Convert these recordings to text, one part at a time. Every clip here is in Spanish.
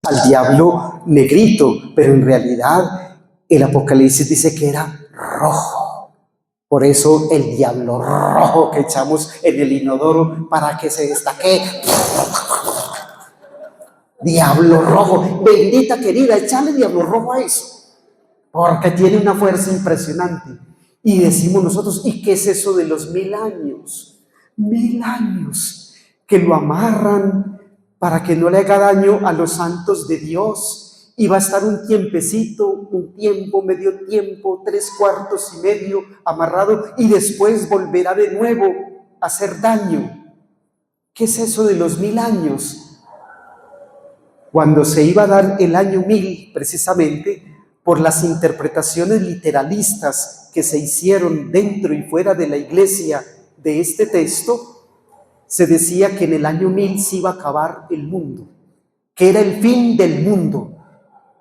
al diablo negrito, pero en realidad el Apocalipsis dice que era rojo. Por eso el diablo rojo que echamos en el inodoro para que se destaque. Diablo rojo, bendita querida, echarle diablo rojo a eso, porque tiene una fuerza impresionante. Y decimos nosotros, ¿y qué es eso de los 1000 años? 1000 años que lo amarran para que no le haga daño a los santos de Dios. Y va a estar un tiempecito, un tiempo, medio tiempo, 3/4 y medio amarrado, y después volverá de nuevo a hacer daño. ¿Qué es eso de los 1000 años? Cuando se iba a dar el año 1000, precisamente, por las interpretaciones literalistas que se hicieron dentro y fuera de la iglesia de este texto, se decía que en el año 1000 se iba a acabar el mundo, que era el fin del mundo.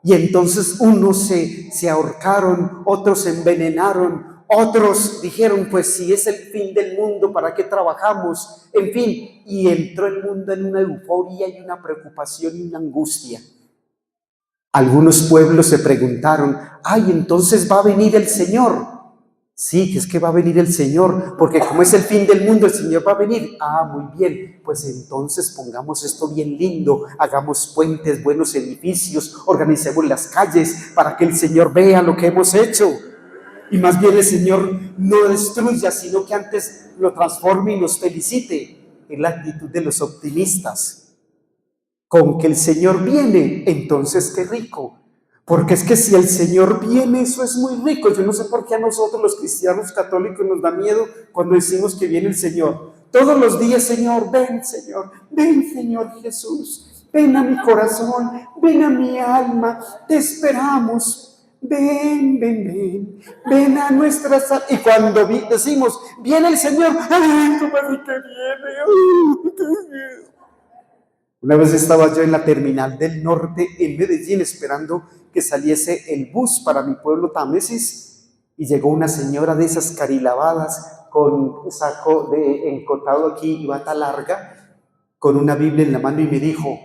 Y entonces unos se ahorcaron, otros se envenenaron, otros dijeron, pues si es el fin del mundo, ¿para qué trabajamos? En fin, y entró el mundo en una euforia y una preocupación y una angustia. Algunos pueblos se preguntaron, ay, entonces va a venir el Señor. Sí, que es que va a venir el Señor, porque como es el fin del mundo, el Señor va a venir. Ah, muy bien, pues entonces pongamos esto bien lindo, hagamos puentes, buenos edificios, organicemos las calles para que el Señor vea lo que hemos hecho. Y más bien el Señor no destruya, sino que antes lo transforme y nos felicite. Es la actitud de los optimistas. Con que el Señor viene, entonces qué rico. Porque es que si el Señor viene, eso es muy rico. Yo no sé por qué a nosotros los cristianos católicos nos da miedo cuando decimos que viene el Señor. Todos los días, Señor, ven Señor Jesús, ven a mi corazón, ven a mi alma, te esperamos. Ven a nuestras... Y cuando decimos, viene el Señor, ¡ay, cómo así que viene! Una vez estaba yo en la terminal del norte en Medellín esperando que saliese el bus para mi pueblo Támesis y llegó una señora de esas carilavadas con un saco de encotado aquí y bata larga, con una Biblia en la mano y me dijo,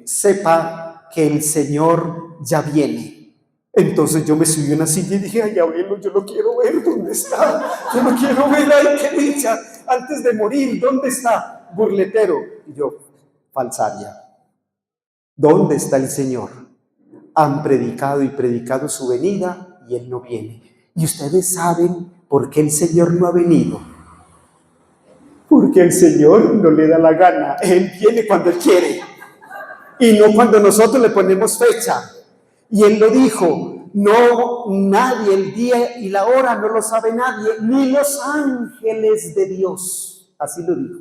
sepa que el Señor ya viene. Entonces yo me subí a una silla y dije, ay, abuelo, yo lo quiero ver, ¿dónde está? Yo lo quiero ver, ay, qué dicha, antes de morir, ¿dónde está? Burletero. Y yo, falsaria. ¿Dónde está el Señor? Han predicado y predicado su venida y Él no viene. Y ustedes saben por qué el Señor no ha venido. Porque el Señor no le da la gana. Él viene cuando Él quiere. Y no cuando nosotros le ponemos fecha. Y Él lo dijo, no, nadie, el día y la hora no lo sabe nadie, ni los ángeles de Dios. Así lo dijo.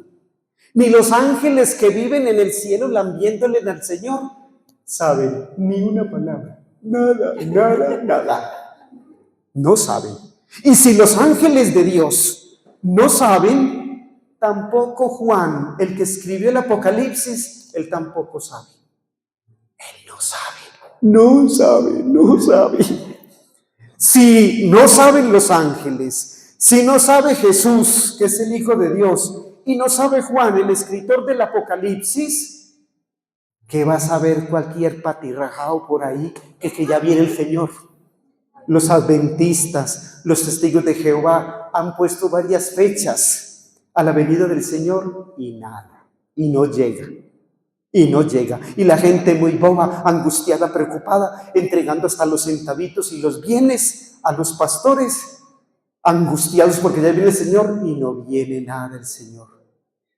Ni los ángeles que viven en el cielo lambiéndole al Señor saben ni una palabra. Nada. No saben. Y si los ángeles de Dios no saben, tampoco Juan, el que escribió el Apocalipsis, él tampoco sabe. Él no sabe. Si no saben los ángeles, si no sabe Jesús, que es el Hijo de Dios, y no sabe Juan, el escritor del Apocalipsis, ¿qué va a saber cualquier patirrajado por ahí que ya viene el Señor? Los adventistas, los testigos de Jehová han puesto varias fechas a la venida del Señor y nada, y no llega. Y la gente muy boba, angustiada, preocupada, entregando hasta los centavitos y los bienes a los pastores, angustiados porque ya viene el Señor y no viene nada el Señor.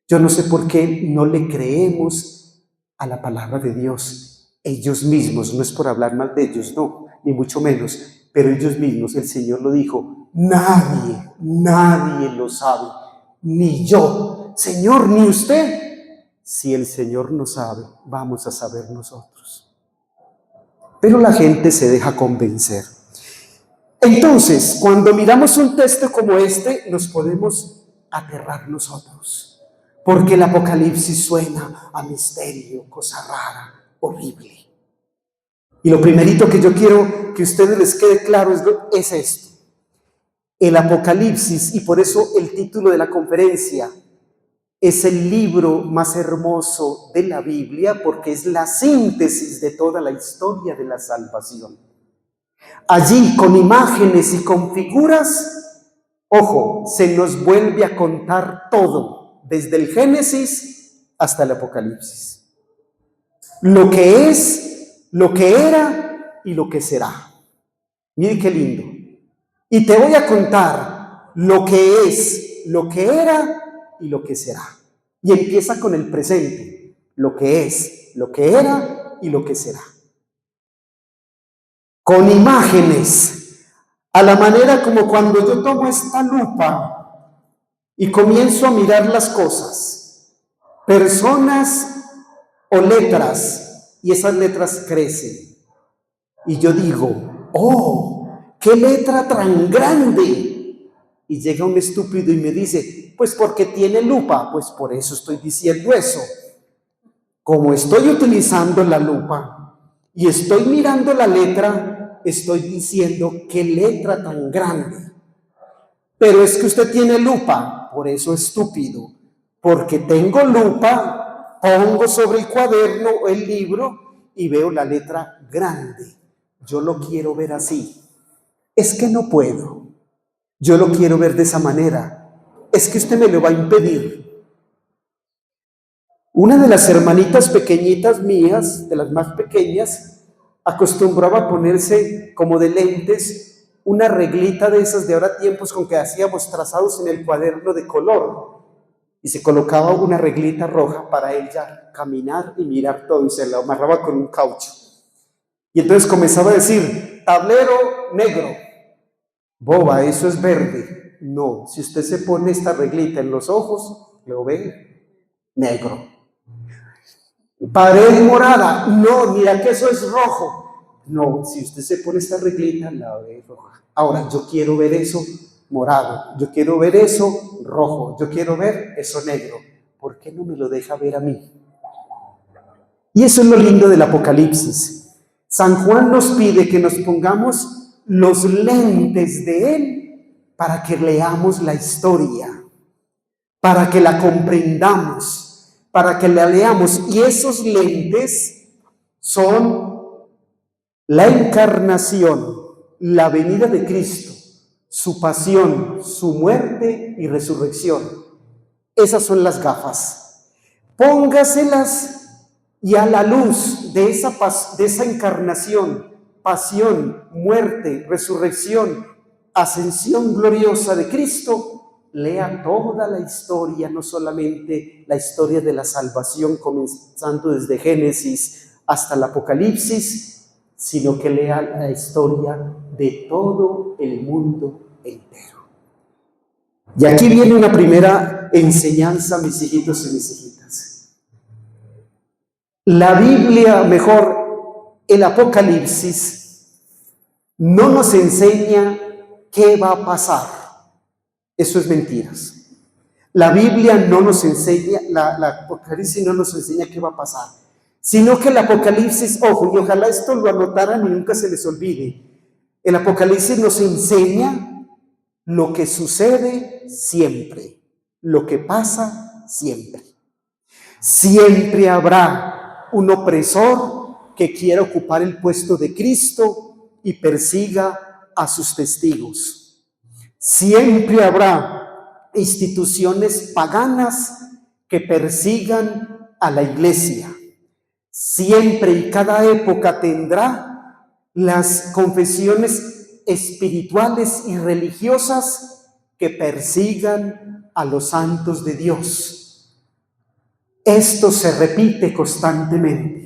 Yo no sé por qué no le creemos a la palabra de Dios. Ellos mismos, no es por hablar mal de ellos, no, ni mucho menos, pero ellos mismos, el Señor lo dijo, nadie lo sabe, ni yo, Señor, ni usted. Si el Señor no sabe, vamos a saber nosotros. Pero la gente se deja convencer. Entonces, cuando miramos un texto como este, nos podemos aterrar nosotros. Porque el Apocalipsis suena a misterio, cosa rara, horrible. Y lo primerito que yo quiero que a ustedes les quede claro es esto. El Apocalipsis, y por eso el título de la conferencia, es el libro más hermoso de la Biblia porque es la síntesis de toda la historia de la salvación. Allí, con imágenes y con figuras, ojo, se nos vuelve a contar todo, desde el Génesis hasta el Apocalipsis. Lo que es, lo que era y lo que será. Mire qué lindo. Y te voy a contar lo que es, lo que era y lo que será. Y empieza con el presente, lo que es, lo que era y lo que será. Con imágenes, a la manera como cuando yo tomo esta lupa y comienzo a mirar las cosas, personas o letras, y esas letras crecen. Y yo digo, ¡oh, qué letra tan grande! Y llega un estúpido y me dice, pues porque tiene lupa, pues por eso estoy diciendo eso. Como estoy utilizando la lupa y estoy mirando la letra, estoy diciendo, qué letra tan grande. Pero es que usted tiene lupa, por eso estúpido, porque tengo lupa, pongo sobre el cuaderno el libro y veo la letra grande. Yo lo quiero ver así. Es que no puedo. Yo lo quiero ver de esa manera. Es que usted me lo va a impedir. Una de las hermanitas pequeñitas mías, de las más pequeñas, acostumbraba a ponerse como de lentes una reglita de esas de ahora tiempos con que hacíamos trazados en el cuaderno de color. Y se colocaba una reglita roja para ella caminar y mirar todo y se la amarraba con un caucho. Y entonces comenzaba a decir, tablero negro. Boba, eso es verde. No, si usted se pone esta reglita en los ojos, lo ve negro. Pared morada. No, mira que eso es rojo. No, si usted se pone esta reglita, la ve roja. Ahora, yo quiero ver eso morado. Yo quiero ver eso rojo. Yo quiero ver eso negro. ¿Por qué no me lo deja ver a mí? Y eso es lo lindo del Apocalipsis. San Juan nos pide que nos pongamos los lentes de él para que leamos la historia, para que la comprendamos, para que la leamos. Y esos lentes son la encarnación, la venida de Cristo, su pasión, su muerte y resurrección. Esas son las gafas. Póngaselas y a la luz de esa encarnación, pasión, muerte, resurrección, ascensión gloriosa de Cristo, lea toda la historia, no solamente la historia de la salvación, comenzando desde Génesis hasta el Apocalipsis, sino que lea la historia de todo el mundo entero. Y aquí viene una primera enseñanza, mis hijitos y mis hijitas. La Biblia, mejor, el Apocalipsis, no nos enseña qué va a pasar. Eso es mentiras. La Biblia no nos enseña, la Apocalipsis no nos enseña qué va a pasar, sino que el Apocalipsis, ojo, y ojalá esto lo anotaran y nunca se les olvide, el Apocalipsis nos enseña lo que sucede siempre, lo que pasa siempre. Siempre habrá un opresor que quiera ocupar el puesto de Cristo y persiga a sus testigos. Siempre habrá instituciones paganas que persigan a la iglesia. Siempre y cada época tendrá las confesiones espirituales y religiosas que persigan a los santos de Dios. Esto se repite constantemente.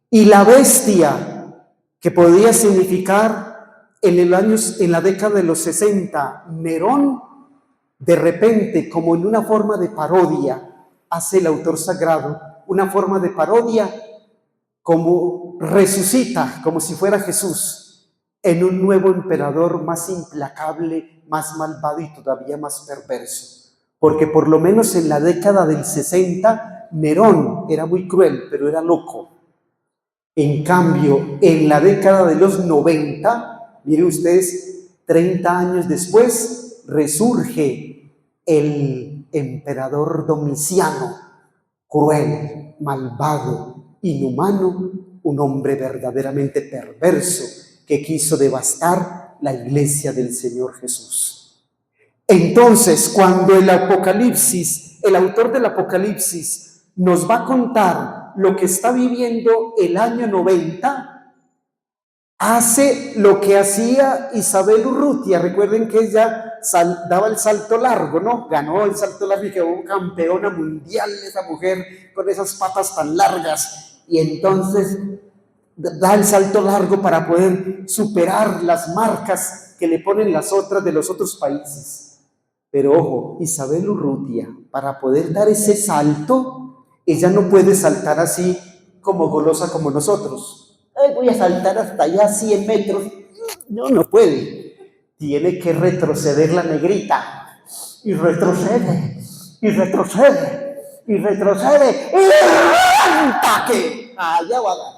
Y la bestia, que podía significar en la década de los 60, Nerón, de repente, como en una forma de parodia, hace el autor sagrado, una forma de parodia, como resucita, como si fuera Jesús, en un nuevo emperador más implacable, más malvado y todavía más perverso. Porque por lo menos en la década del 60, Nerón era muy cruel, pero era loco. En cambio, en la década de los 90, miren ustedes, 30 años después, resurge el emperador Domiciano, cruel, malvado, inhumano, un hombre verdaderamente perverso que quiso devastar la iglesia del Señor Jesús. Entonces, cuando el autor del Apocalipsis nos va a contar lo que está viviendo el año 90, hace lo que hacía Isabel Urrutia. Recuerden que ella daba el salto largo, ¿no? Ganó el salto largo y quedó campeona mundial esa mujer con esas patas tan largas. Y entonces da el salto largo para poder superar las marcas que le ponen las otras de los otros países. Pero ojo, Isabel Urrutia, para poder dar ese salto, ella no puede saltar así como golosa como nosotros. Voy a saltar hasta allá 100 metros. No puede. Tiene que retroceder la negrita. Y retrocede, y retrocede, y retrocede. ¡Y ¡que! Allá va a dar.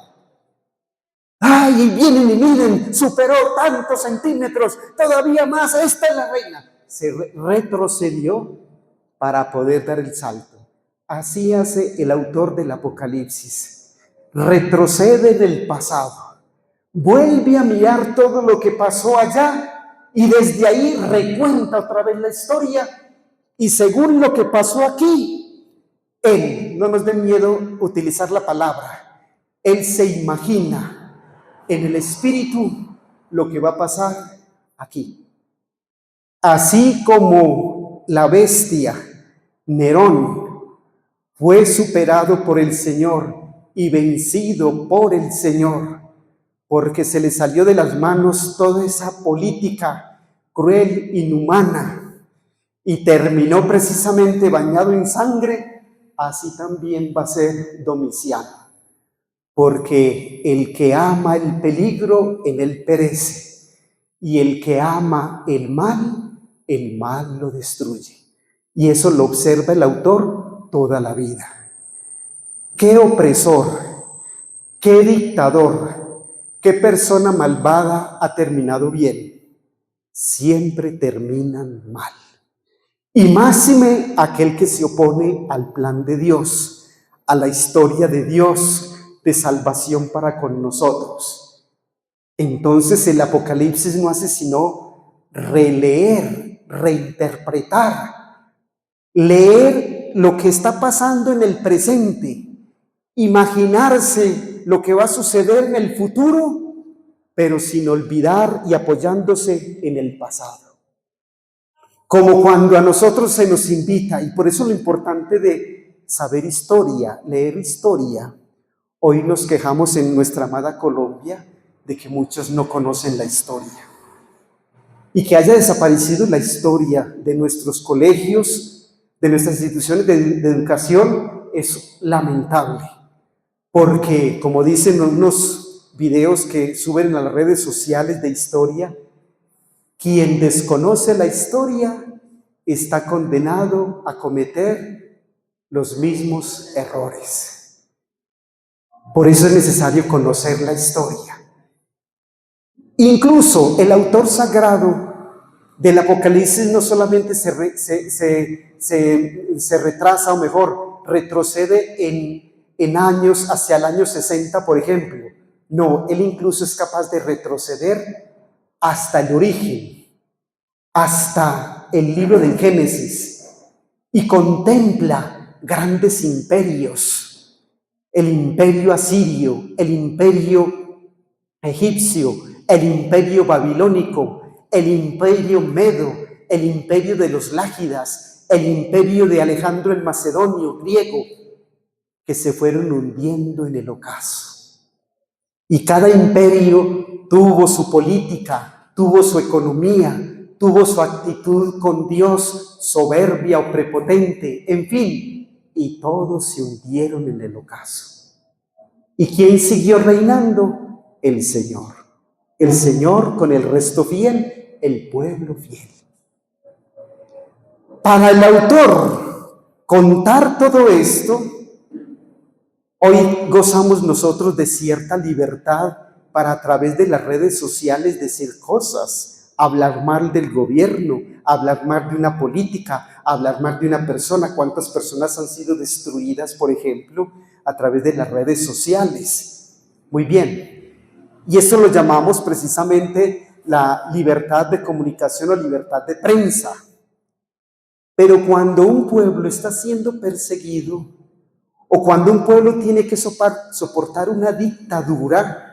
¡Ay! Y vienen y miren, superó tantos centímetros, todavía más, esta es la reina. Se retrocedió para poder dar el salto. Así hace el autor del Apocalipsis. Retrocede en el pasado, vuelve a mirar todo lo que pasó allá y desde ahí recuenta otra vez la historia, y según lo que pasó aquí, él, no nos dé miedo utilizar la palabra, él se imagina en el espíritu lo que va a pasar aquí. Así como la bestia Nerón fue superado por el Señor y vencido por el Señor, porque se le salió de las manos toda esa política cruel, inhumana, y terminó precisamente bañado en sangre, así también va a ser Domiciano, porque el que ama el peligro, en él perece, y el que ama el mal lo destruye. Y eso lo observa el autor toda la vida. Qué opresor, qué dictador, qué persona malvada ha terminado bien. Siempre terminan mal. Y máxime aquel que se opone al plan de Dios, a la historia de Dios de salvación para con nosotros. Entonces el Apocalipsis no hace sino releer, reinterpretar, leer lo que está pasando en el presente, imaginarse lo que va a suceder en el futuro, pero sin olvidar y apoyándose en el pasado. Como cuando a nosotros se nos invita, y por eso lo importante de saber historia, leer historia. Hoy nos quejamos en nuestra amada Colombia de que muchos no conocen la historia. Y que haya desaparecido la historia de nuestros colegios, de nuestras instituciones de educación, es lamentable. Porque, como dicen unos videos que suben a las redes sociales de historia, quien desconoce la historia está condenado a cometer los mismos errores. Por eso es necesario conocer la historia. Incluso el autor sagrado del Apocalipsis no solamente se retrasa, o mejor, retrocede en años hacia el año 60, por ejemplo. No, él incluso es capaz de retroceder hasta el origen, hasta el libro del Génesis, y contempla grandes imperios, el imperio asirio, el imperio egipcio, el imperio babilónico, el imperio medo, el imperio de los lágidas, el imperio de Alejandro el Macedonio, griego, que se fueron hundiendo en el ocaso. Y cada imperio tuvo su política, tuvo su economía, tuvo su actitud con Dios, soberbia o prepotente, en fin, y todos se hundieron en el ocaso. ¿Y quién siguió reinando? El Señor. El Señor con el resto fiel, el pueblo fiel. Para el autor contar todo esto, hoy gozamos nosotros de cierta libertad para, a través de las redes sociales, decir cosas, hablar mal del gobierno, hablar mal de una política, hablar mal de una persona. ¿Cuántas personas han sido destruidas, por ejemplo, a través de las redes sociales? Muy bien. Y eso lo llamamos precisamente la libertad de comunicación o libertad de prensa. Pero cuando un pueblo está siendo perseguido o cuando un pueblo tiene que soportar una dictadura,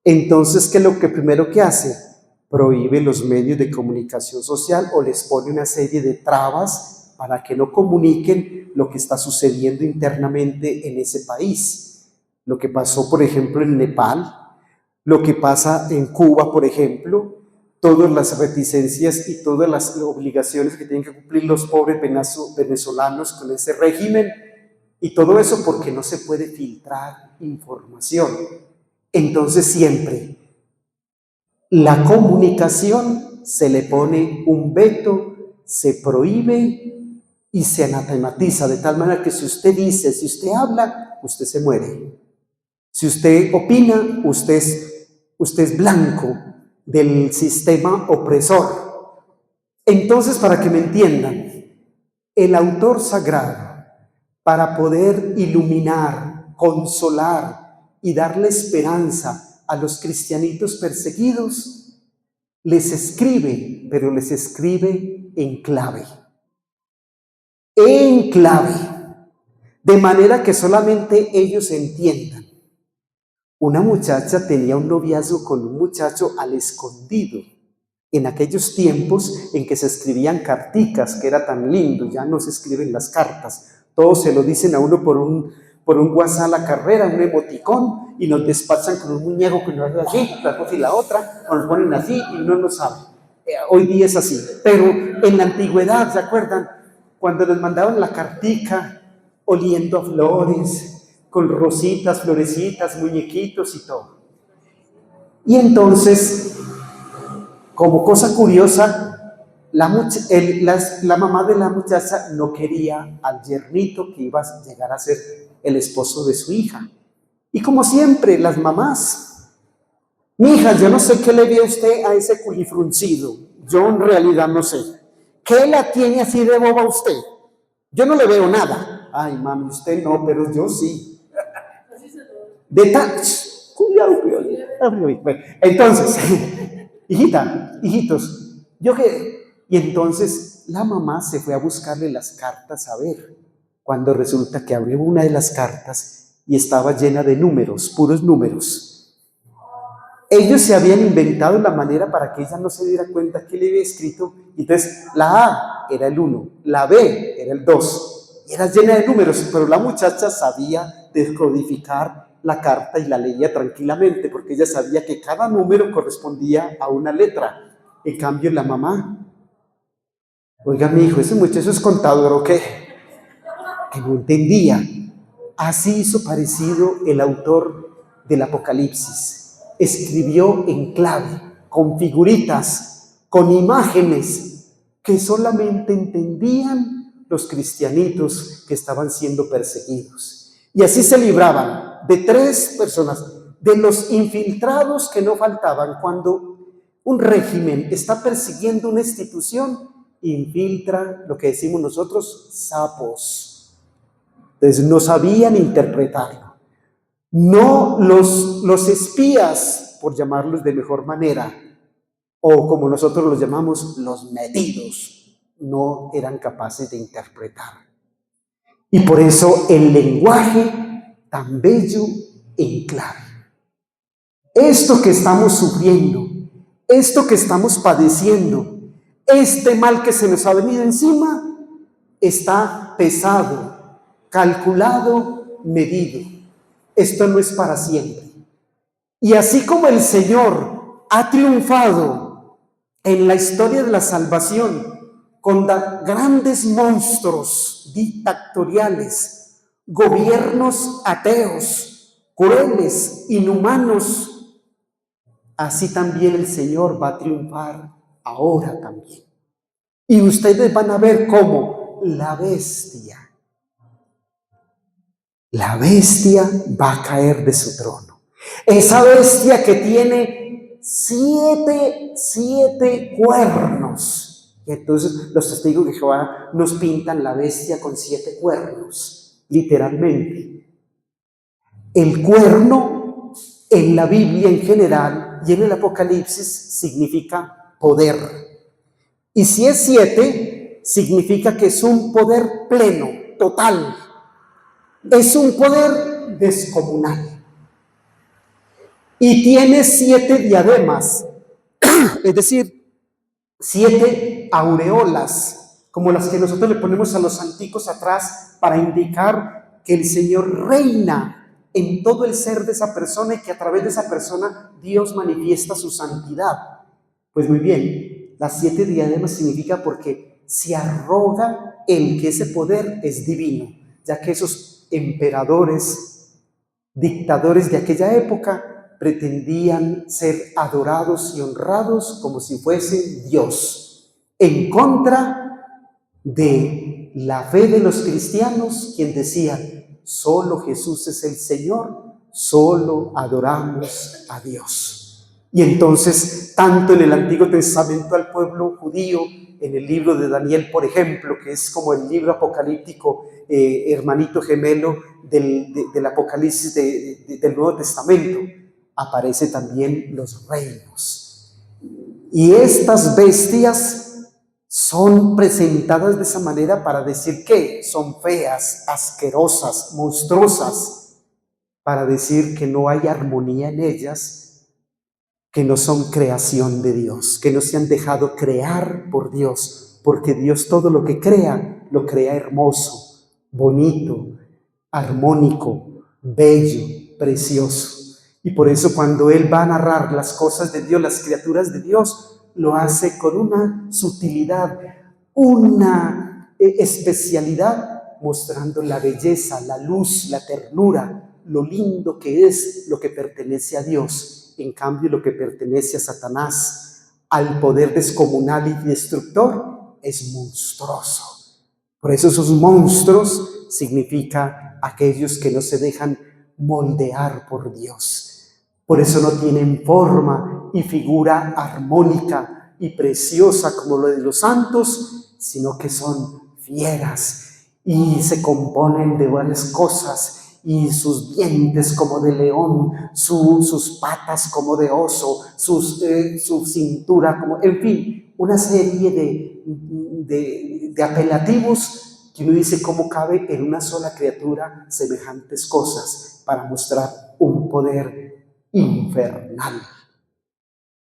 entonces, ¿qué es lo que primero que hace? Prohíbe los medios de comunicación social o les pone una serie de trabas para que no comuniquen lo que está sucediendo internamente en ese país. Lo que pasó, por ejemplo, en Nepal, lo que pasa en Cuba, por ejemplo, todas las reticencias y todas las obligaciones que tienen que cumplir los pobres venezolanos con ese régimen, y todo eso porque no se puede filtrar información. Entonces siempre la comunicación se le pone un veto, se prohíbe y se anatematiza, de tal manera que si usted dice, si usted habla, usted se muere. Si usted opina, usted es blanco del sistema opresor. Entonces, para que me entiendan, el autor sagrado, para poder iluminar, consolar y darle esperanza a los cristianitos perseguidos, les escribe, pero les escribe en clave. En clave. De manera que solamente ellos entiendan. Una muchacha tenía un noviazgo con un muchacho al escondido. En aquellos tiempos en que se escribían carticas, que era tan lindo, ya no se escriben las cartas. Todos se lo dicen a uno por un WhatsApp a la carrera, un emoticón, y nos despachan con un muñeco que nos hace así, la cosa y la otra, o nos ponen así y uno no sabe. Hoy día es así. Pero en la antigüedad, ¿se acuerdan? Cuando nos mandaban la cartica, oliendo a flores, con rositas, florecitas, muñequitos y todo. Y entonces, como cosa curiosa, la mamá de la muchacha no quería al yernito que iba a llegar a ser el esposo de su hija. Y como siempre, las mamás, mija, yo no sé qué le ve a usted a ese culifruncido, yo en realidad no sé. ¿Qué la tiene así de boba usted? Yo no le veo nada. Ay, mami, usted no, pero yo sí. Cuidado. Entonces, hijitos, y entonces la mamá se fue a buscarle las cartas a ver, cuando resulta que abrió una de las cartas y estaba llena de números, puros números. Ellos se habían inventado la manera para que ella no se diera cuenta que le había escrito. Entonces, la A era el 1, la B era el 2, y era llena de números, pero la muchacha sabía descodificar la carta y la leía tranquilamente, porque ella sabía que cada número correspondía a una letra. En cambio, la mamá, oiga, mi hijo, ese muchacho es contador o qué, que no entendía. Así hizo parecido el autor del Apocalipsis. Escribió en clave, con figuritas, con imágenes que solamente entendían los cristianitos que estaban siendo perseguidos. Y así se libraban de 3 personas, de los infiltrados que no faltaban. Cuando un régimen está persiguiendo una institución, infiltra lo que decimos nosotros, sapos. Entonces no sabían interpretarlo. No los espías, por llamarlos de mejor manera, o como nosotros los llamamos, los metidos, no eran capaces de interpretar. Y por eso el lenguaje tan bello en clave. Esto que estamos sufriendo, esto que estamos padeciendo, este mal que se nos ha venido encima, está pesado, calculado, medido. Esto no es para siempre. Y así como el Señor ha triunfado en la historia de la salvación con grandes monstruos dictatoriales, gobiernos ateos, crueles, inhumanos, así también el Señor va a triunfar ahora también. Y ustedes van a ver cómo la bestia va a caer de su trono. Esa bestia que tiene siete cuernos Y entonces los testigos de Jehová nos pintan la bestia con 7 cuernos, literalmente. El cuerno en la Biblia en general y en el Apocalipsis significa poder. Y si es 7, significa que es un poder pleno, total. Es un poder descomunal. Y tiene 7 diademas, es decir, 7 aureolas, como las que nosotros le ponemos a los santicos atrás para indicar que el Señor reina en todo el ser de esa persona y que a través de esa persona Dios manifiesta su santidad. Pues muy bien, las 7 diademas significa porque se arroga el que ese poder es divino, ya que esos emperadores, dictadores de aquella época, pretendían ser adorados y honrados como si fuesen Dios, en contra de la fe de los cristianos, quien decían, solo Jesús es el Señor, solo adoramos a Dios. Y entonces, tanto en el Antiguo Testamento al pueblo judío, en el libro de Daniel, por ejemplo, que es como el libro apocalíptico, hermanito gemelo del Apocalipsis del Nuevo Testamento, aparece también los reinos. Y estas bestias son presentadas de esa manera para decir que son feas, asquerosas, monstruosas, para decir que no hay armonía en ellas, que no son creación de Dios, que no se han dejado crear por Dios, porque Dios todo lo que crea, lo crea hermoso, bonito, armónico, bello, precioso. Y por eso cuando Él va a narrar las cosas de Dios, las criaturas de Dios, lo hace con una sutilidad, una especialidad, mostrando la belleza, la luz, la ternura, lo lindo que es lo que pertenece a Dios. En cambio, lo que pertenece a Satanás, al poder descomunal y destructor, es monstruoso. Por eso esos monstruos significa aquellos que no se dejan moldear por Dios. Por eso no tienen forma y figura armónica y preciosa como lo de los santos, sino que son fieras y se componen de varias cosas, y sus dientes como de león, sus patas como de oso, su cintura como, en fin, una serie de apelativos que uno dice cómo cabe en una sola criatura semejantes cosas para mostrar un poder infernal.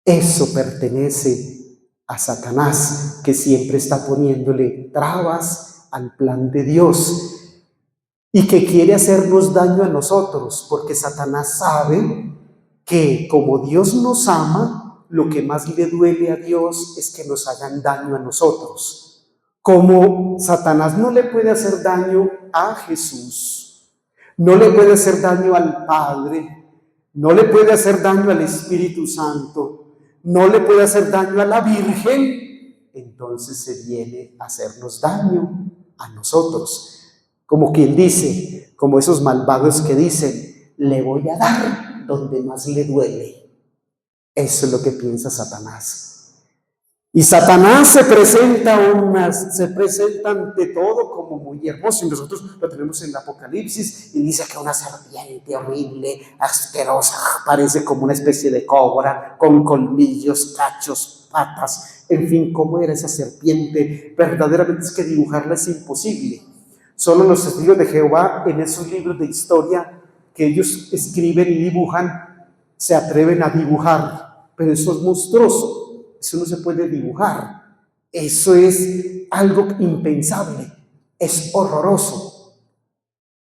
Eso pertenece a Satanás, que siempre está poniéndole trabas al plan de Dios y que quiere hacernos daño a nosotros, porque Satanás sabe que como Dios nos ama, lo que más le duele a Dios es que nos hagan daño a nosotros. Como Satanás no le puede hacer daño a Jesús, no le puede hacer daño al Padre, no le puede hacer daño al Espíritu Santo, no le puede hacer daño a la Virgen, entonces se viene a hacernos daño a nosotros. Como quien dice, como esos malvados que dicen, le voy a dar donde más le duele. Eso es lo que piensa Satanás. Y Satanás se presenta ante todo como muy hermoso, y nosotros lo tenemos en el Apocalipsis, y dice que una serpiente horrible, asquerosa, parece como una especie de cobra, con colmillos, cachos, patas, en fin, cómo era esa serpiente. Verdaderamente es que dibujarla es imposible. Solo los testigos de Jehová, en esos libros de historia que ellos escriben y dibujan, se atreven a dibujar, pero eso es monstruoso. Eso no se puede dibujar. Eso es algo impensable. Es horroroso.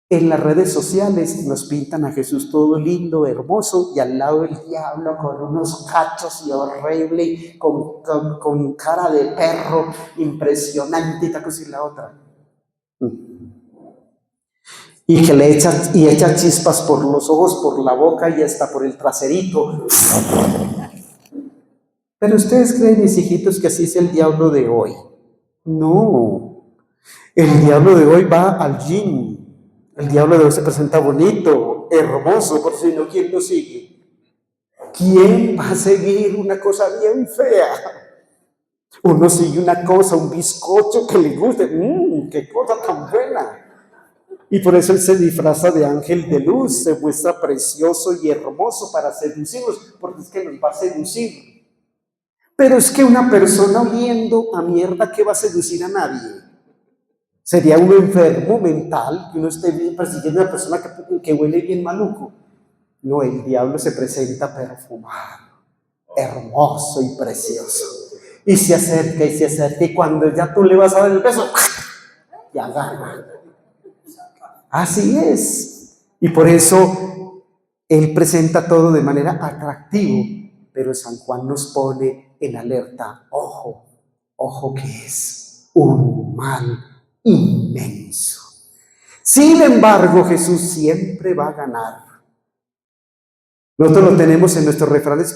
En las redes sociales nos pintan a Jesús todo lindo, hermoso, y al lado el diablo con unos cachos y horrible, con cara de perro, impresionante, y tal cosa y la otra. Y que le echa chispas por los ojos, por la boca y hasta por el traserito. Pero ustedes creen, mis hijitos, que así es el diablo de hoy. No, el diablo de hoy va al gym. El diablo de hoy se presenta bonito, hermoso, por si no, ¿quién lo sigue? ¿Quién va a seguir una cosa bien fea? Uno sigue una cosa, un bizcocho que le guste. ¡Qué cosa tan buena! Y por eso él se disfraza de ángel de luz, se muestra precioso y hermoso para seducirnos, porque es que nos va a seducir. Pero es que una persona oliendo a mierda, ¿qué va a seducir a nadie? Sería un enfermo mental que uno esté persiguiendo a una persona que huele bien maluco. No, el diablo se presenta perfumado, hermoso y precioso. Y se acerca, y cuando ya tú le vas a dar el beso, y agarra. Así es. Y por eso él presenta todo de manera atractiva, pero San Juan nos pone en alerta. Ojo, ojo que es un mal inmenso. Sin embargo, Jesús siempre va a ganar. Nosotros lo tenemos en nuestros refranes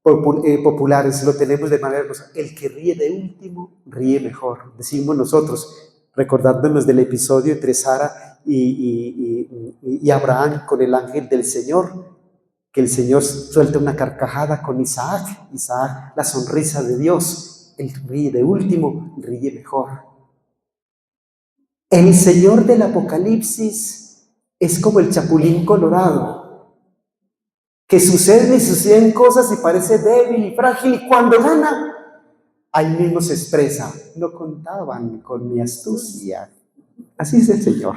populares, lo tenemos de manera hermosa. El que ríe de último, ríe mejor, decimos nosotros, recordándonos del episodio entre Sara y Abraham con el ángel del Señor, que el Señor suelta una carcajada con Isaac, la sonrisa de Dios. El ríe de último, ríe mejor. El Señor del Apocalipsis es como el chapulín colorado, que suceden cosas y parece débil y frágil, y cuando gana, ahí mismo se expresa: no contaban con mi astucia. Así es el Señor.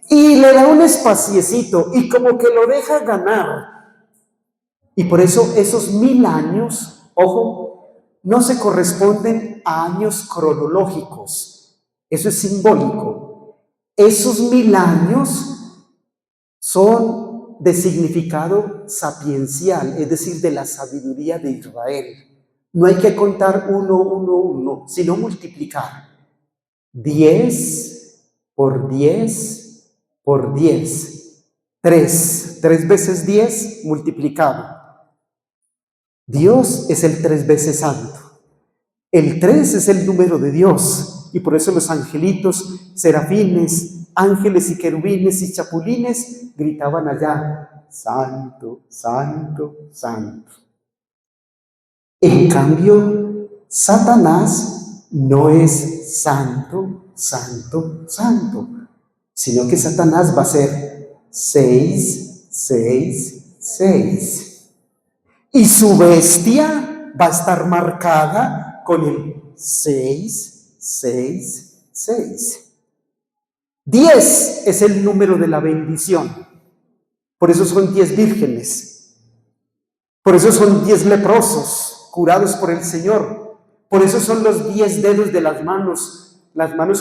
Y le da un espaciecito y como que lo deja ganar. Y por eso esos 1000 años, ojo, no se corresponden a años cronológicos. Eso es simbólico. Esos 1000 años son de significado sapiencial, es decir, de la sabiduría de Israel. No hay que contar 1, sino multiplicar. 10 por 10 por 10. 3 veces 10 multiplicado. Dios es el 3 veces santo. El 3 es el número de Dios, y por eso los angelitos, serafines, ángeles y querubines y chapulines gritaban allá: santo, santo, santo. En cambio, Satanás no es santo, santo, santo, sino que Satanás va a ser 6, 6, 6. Y su bestia va a estar marcada con el 6, 6, 6. 10 es el número de la bendición. Por eso son 10 vírgenes. Por eso son 10 leprosos curados por el Señor. Por eso son los 10 dedos de las manos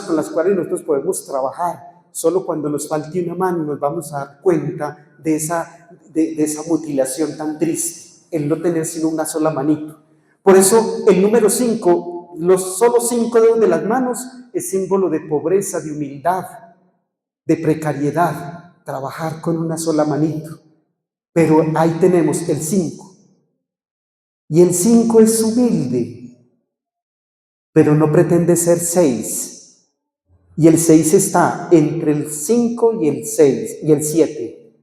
con las cuales nosotros podemos trabajar. Solo cuando nos falte una mano nos vamos a dar cuenta de esa mutilación tan triste, el no tener sino una sola manito. Por eso el número 5, los solo 5 dedos de las manos, es símbolo de pobreza, de humildad, de precariedad, trabajar con una sola manito. Pero ahí tenemos el 5. Y el 5 es humilde, pero no pretende ser 6. Y el 6 está entre el 5 y el 6 y el 7.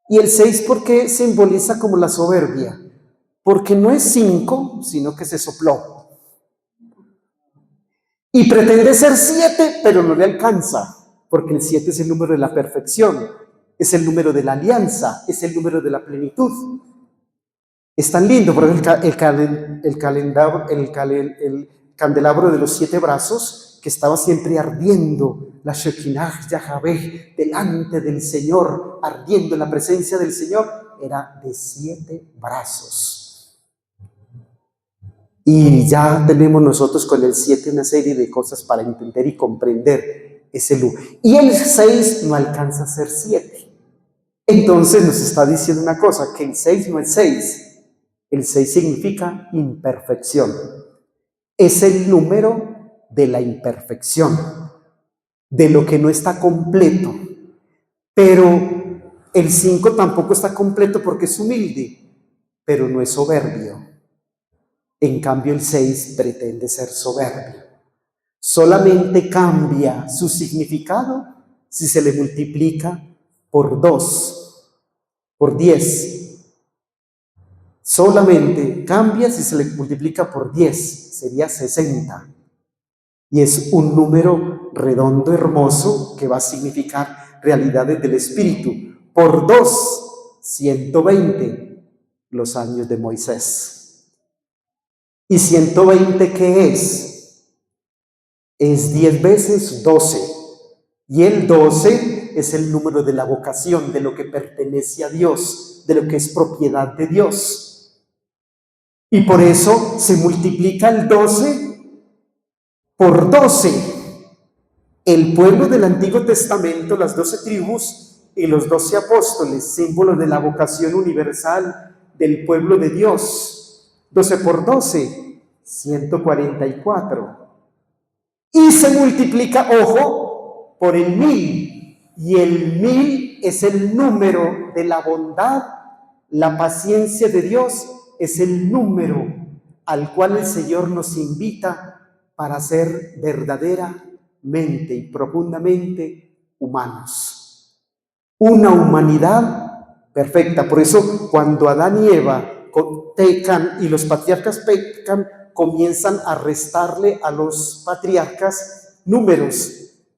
Y el 6, ¿por qué simboliza como la soberbia? Porque no es 5, sino que se sopló. Y pretende ser 7, pero no le alcanza, porque el 7 es el número de la perfección, es el número de la alianza, es el número de la plenitud. Es tan lindo, por ejemplo, el candelabro de los 7 brazos, que estaba siempre ardiendo, la Shekinah Yahvé, delante del Señor, ardiendo en la presencia del Señor, era de 7 brazos. Y ya tenemos nosotros con el 7 una serie de cosas para entender y comprender ese luz. Y el 6 no alcanza a ser 7. Entonces nos está diciendo una cosa, que el 6 no es 6. El 6 significa imperfección. Es el número de la imperfección, de lo que no está completo. Pero el 5 tampoco está completo porque es humilde, pero no es soberbio. En cambio, el 6 pretende ser soberbio. Solamente cambia su significado si se le multiplica por 2, por 10. Solamente cambia si se le multiplica por 10, sería 60. Y es un número redondo, hermoso, que va a significar realidades del Espíritu. Por 2, 120, los años de Moisés. ¿Y 120 qué es? Es 10 veces 12. Y el 12 es el número de la vocación, de lo que pertenece a Dios, de lo que es propiedad de Dios. Y por eso se multiplica el 12 por 12. El pueblo del Antiguo Testamento, las 12 tribus y los 12 apóstoles, símbolos de la vocación universal del pueblo de Dios. 12 por 12, 144. Y se multiplica, ojo, por el 1000. Y el 1000 es el número de la bondad, la paciencia de Dios, es el número al cual el Señor nos invita para ser verdaderamente y profundamente humanos. Una humanidad perfecta. Por eso cuando Adán y Eva pecan y los patriarcas pecan, comienzan a restarle a los patriarcas números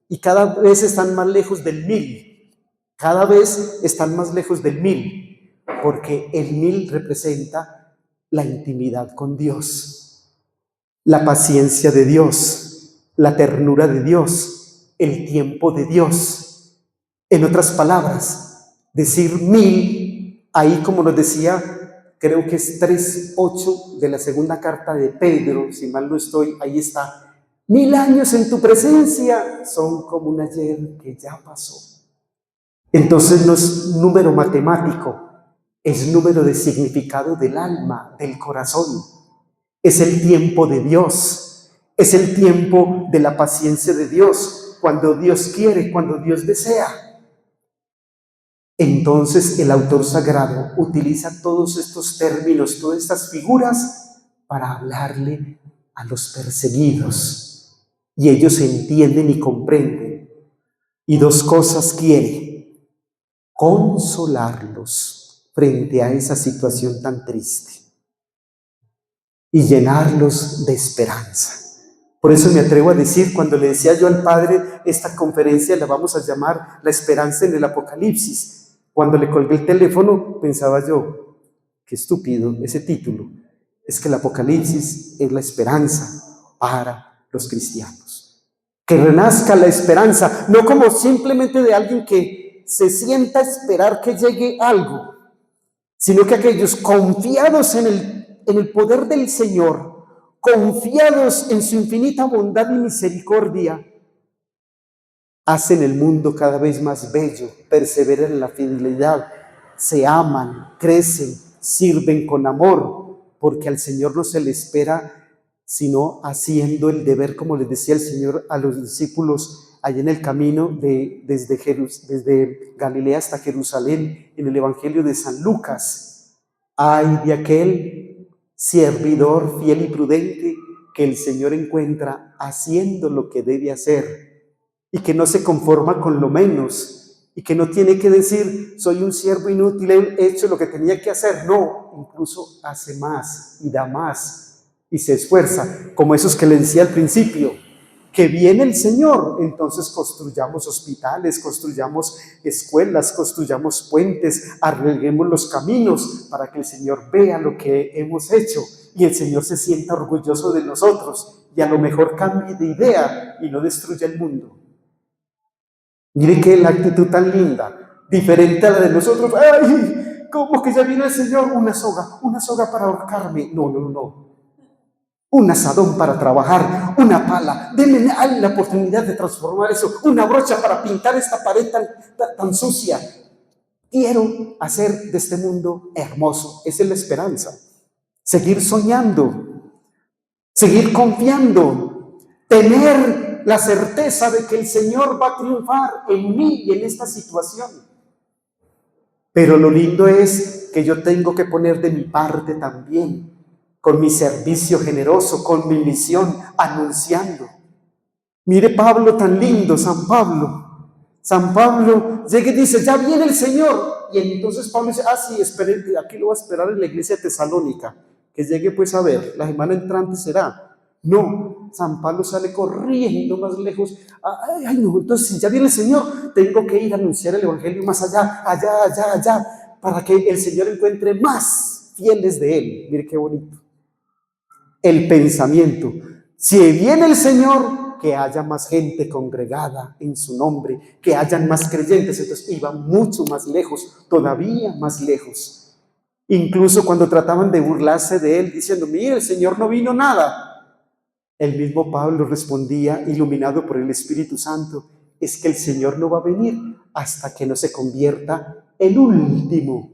y cada vez están más lejos del 1000. Cada vez están más lejos del 1000, porque el 1000 representa la intimidad con Dios, la paciencia de Dios, la ternura de Dios, el tiempo de Dios. En otras palabras, decir 1000, ahí como nos decía, creo que es 3:8 de la segunda carta de Pedro, si mal no estoy, ahí está. 1000 años en tu presencia son como un ayer que ya pasó. Entonces no es número matemático, es número de significado del alma, del corazón. Es el tiempo de Dios, es el tiempo de la paciencia de Dios, cuando Dios quiere, cuando Dios desea. Entonces el autor sagrado utiliza todos estos términos, todas estas figuras para hablarle a los perseguidos. Y ellos entienden y comprenden. Y dos cosas quiere: consolarlos frente a esa situación tan triste y llenarlos de esperanza. Por eso me atrevo a decir, cuando le decía yo al Padre, esta conferencia la vamos a llamar La esperanza en el Apocalipsis. Cuando le colgué el teléfono, pensaba yo, qué estúpido ese título. Es que el Apocalipsis es la esperanza para los cristianos. Que renazca la esperanza, no como simplemente de alguien que se sienta a esperar que llegue algo, sino que aquellos confiados en el poder del Señor, confiados en su infinita bondad y misericordia, hacen el mundo cada vez más bello, perseveran en la fidelidad, se aman, crecen, sirven con amor, porque al Señor no se le espera sino haciendo el deber, como les decía el Señor a los discípulos allá en el camino desde Galilea hasta Jerusalén, en el Evangelio de San Lucas. Ay de aquel servidor fiel y prudente que el Señor encuentra haciendo lo que debe hacer y que no se conforma con lo menos y que no tiene que decir, soy un siervo inútil, he hecho lo que tenía que hacer. No, incluso hace más y da más y se esfuerza, como esos que le decía al principio, que viene el Señor, entonces construyamos hospitales, construyamos escuelas, construyamos puentes, arreglemos los caminos para que el Señor vea lo que hemos hecho y el Señor se sienta orgulloso de nosotros y a lo mejor cambie de idea y no destruya el mundo. Mire que la actitud tan linda, diferente a la de nosotros. ¡Ay! ¿Cómo que ya viene el Señor? Una soga para ahorcarme. No. Un asadón para trabajar, una pala, denme la oportunidad de transformar eso, una brocha para pintar esta pared tan sucia. Quiero hacer de este mundo hermoso. Esa es la esperanza. Seguir soñando, seguir confiando, tener la certeza de que el Señor va a triunfar en mí y en esta situación. Pero lo lindo es que yo tengo que poner de mi parte también, con mi servicio generoso, con mi misión, anunciando. Mire Pablo tan lindo, San Pablo. San Pablo llega y dice, ya viene el Señor. Y entonces Pablo dice, sí, espere, aquí lo voy a esperar en la iglesia de Tesalónica, que llegue pues a ver, la semana entrante será. No, San Pablo sale corriendo más lejos. Ay, no, entonces si ya viene el Señor, tengo que ir a anunciar el evangelio más allá, allá, para que el Señor encuentre más fieles de Él. Mire qué bonito. El pensamiento. Si viene el Señor, que haya más gente congregada en su nombre, que hayan más creyentes. Entonces iba mucho más lejos, todavía más lejos. Incluso cuando trataban de burlarse de él, diciendo, mire, el Señor no vino nada. El mismo Pablo respondía, iluminado por el Espíritu Santo, es que el Señor no va a venir hasta que no se convierta el último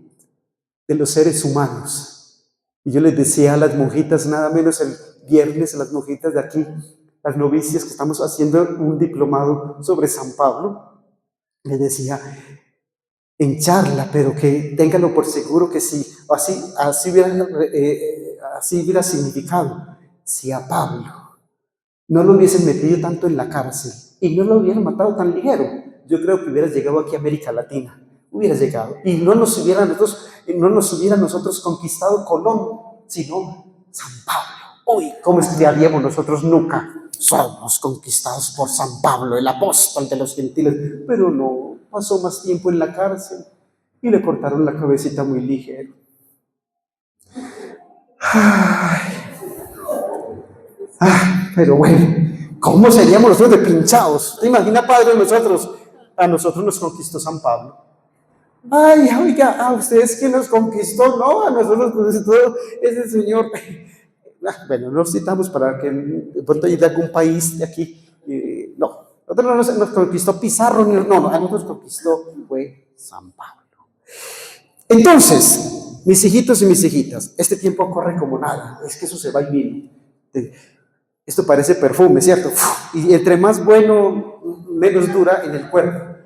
de los seres humanos. Y yo les decía a las monjitas, nada menos el viernes, a las monjitas de aquí, las novicias que estamos haciendo un diplomado sobre San Pablo, les decía en charla, pero que ténganlo por seguro que sí, así hubiera significado, si a Pablo no lo hubiesen metido tanto en la cárcel y no lo hubieran matado tan ligero, yo creo que hubiera llegado aquí a América Latina, hubiera llegado, y no nos hubiera nosotros conquistado Colón, sino San Pablo. Uy, ¿cómo estudiaríamos nosotros nunca? Somos conquistados por San Pablo, el apóstol de los gentiles, pero no, pasó más tiempo en la cárcel y le cortaron la cabecita muy ligero. Pero bueno, ¿cómo seríamos nosotros de pinchados? ¿Te imaginas, padre, a nosotros nos conquistó San Pablo? Ay, oiga, a ustedes que nos conquistó, no, a nosotros nos conquistó ese señor. Bueno, no citamos para que de pronto haya de algún país de aquí. No, nosotros no nos conquistó Pizarro, no, a nosotros nos conquistó fue San Pablo. Entonces, mis hijitos y mis hijitas, este tiempo corre como nada, es que eso se va y viene. Esto parece perfume, ¿cierto? Y entre más bueno, menos dura en el cuerpo.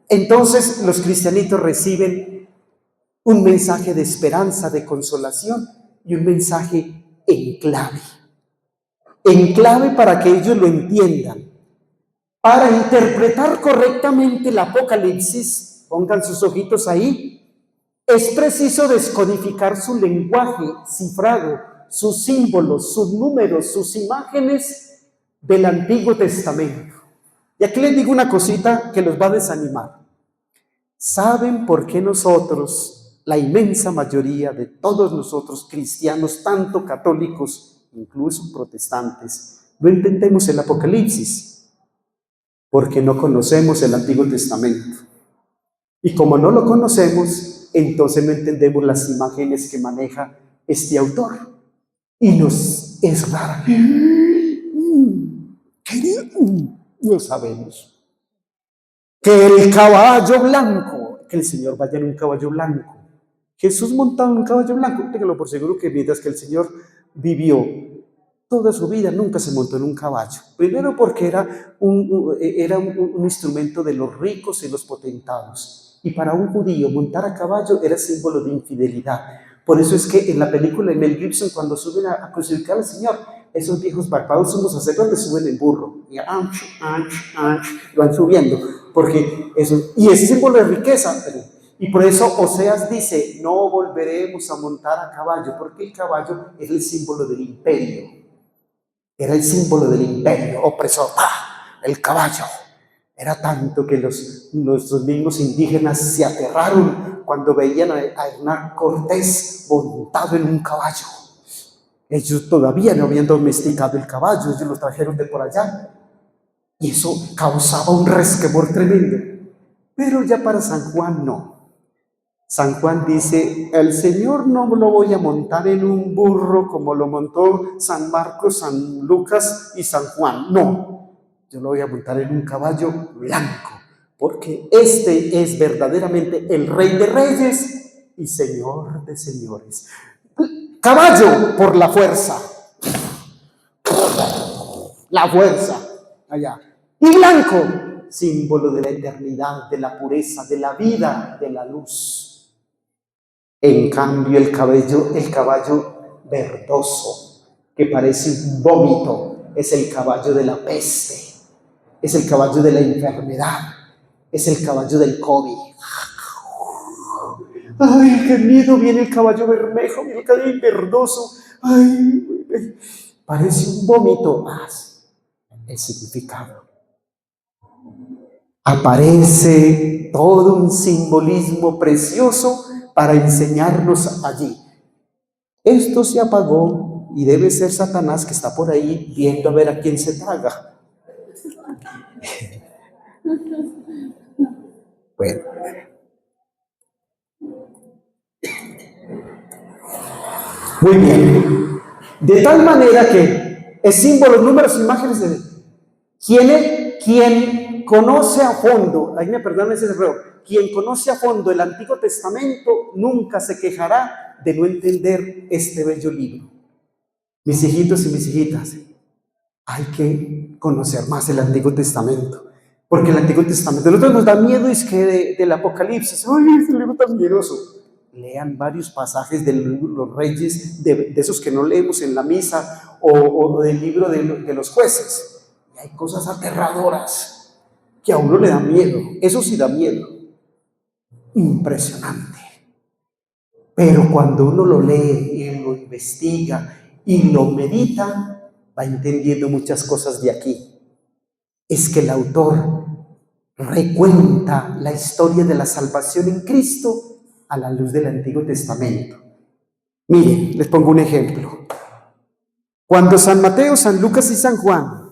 Entonces los cristianitos reciben un mensaje de esperanza, de consolación y un mensaje en clave para que ellos lo entiendan. Para interpretar correctamente el Apocalipsis, pongan sus ojitos ahí, es preciso descodificar su lenguaje cifrado, sus símbolos, sus números, sus imágenes del Antiguo Testamento. Y aquí les digo una cosita que los va a desanimar. ¿Saben por qué nosotros, la inmensa mayoría de todos nosotros cristianos, tanto católicos, incluso protestantes, no entendemos el Apocalipsis? Porque no conocemos el Antiguo Testamento. Y como no lo conocemos, entonces no entendemos las imágenes que maneja este autor. Y nos es raro. No sabemos. Que el caballo blanco, que el Señor vaya en un caballo blanco. Jesús montaba en un caballo blanco. Téngalo por seguro que mientras que el Señor vivió toda su vida, nunca se montó en un caballo. Primero porque era un instrumento de los ricos y los potentados. Y para un judío montar a caballo era símbolo de infidelidad. Por eso es que en la película de Mel Gibson, cuando suben a crucificar al Señor, esos viejos barbados somos sacerdotes, suben en burro. Y van subiendo. Porque eso, y es símbolo de riqueza. Y por eso Oseas dice, no volveremos a montar a caballo, porque el caballo es el símbolo del imperio. Era el símbolo del imperio opresor. El caballo. Era tanto que nuestros mismos indígenas se aterraron cuando veían a Hernán Cortés montado en un caballo. Ellos todavía no habían domesticado el caballo, ellos lo trajeron de por allá. Y eso causaba un resquemor tremendo. Pero ya para San Juan no. San Juan dice, el Señor no lo voy a montar en un burro como lo montó San Marcos, San Lucas y San Juan. No, yo lo voy a montar en un caballo blanco, porque este es verdaderamente el Rey de Reyes y Señor de Señores. Caballo por la fuerza. La fuerza, allá. Y blanco, símbolo de la eternidad, de la pureza, de la vida, de la luz. En cambio, el caballo verdoso, que parece un vómito, es el caballo de la peste, es el caballo de la enfermedad, es el caballo del COVID. Ay, qué miedo, viene el caballo bermejo, viene el caballo verdoso. Ay, parece un vómito más. El significado. Aparece todo un simbolismo precioso para enseñarnos allí. Esto se apagó y debe ser Satanás que está por ahí viendo a ver a quién se traga. Bueno. Muy bien. De tal manera que es símbolos, números, imágenes de quien conoce a fondo, ahí me perdonan ese error, quien conoce a fondo el Antiguo Testamento nunca se quejará de no entender este bello libro. Mis hijitos y mis hijitas, hay que conocer más el Antiguo Testamento, porque el Antiguo Testamento a nosotros nos da miedo, es que del Apocalipsis, ¡ay, ese libro tan miedoso! Lean varios pasajes de los reyes, de esos que no leemos en la misa, o del libro de los jueces. Y hay cosas aterradoras que a uno le da miedo, eso sí da miedo, impresionante. Pero cuando uno lo lee y lo investiga y lo medita, va entendiendo muchas cosas de aquí. Es que el autor recuenta la historia de la salvación en Cristo a la luz del Antiguo Testamento. Miren, les pongo un ejemplo. Cuando San Mateo, San Lucas y San Juan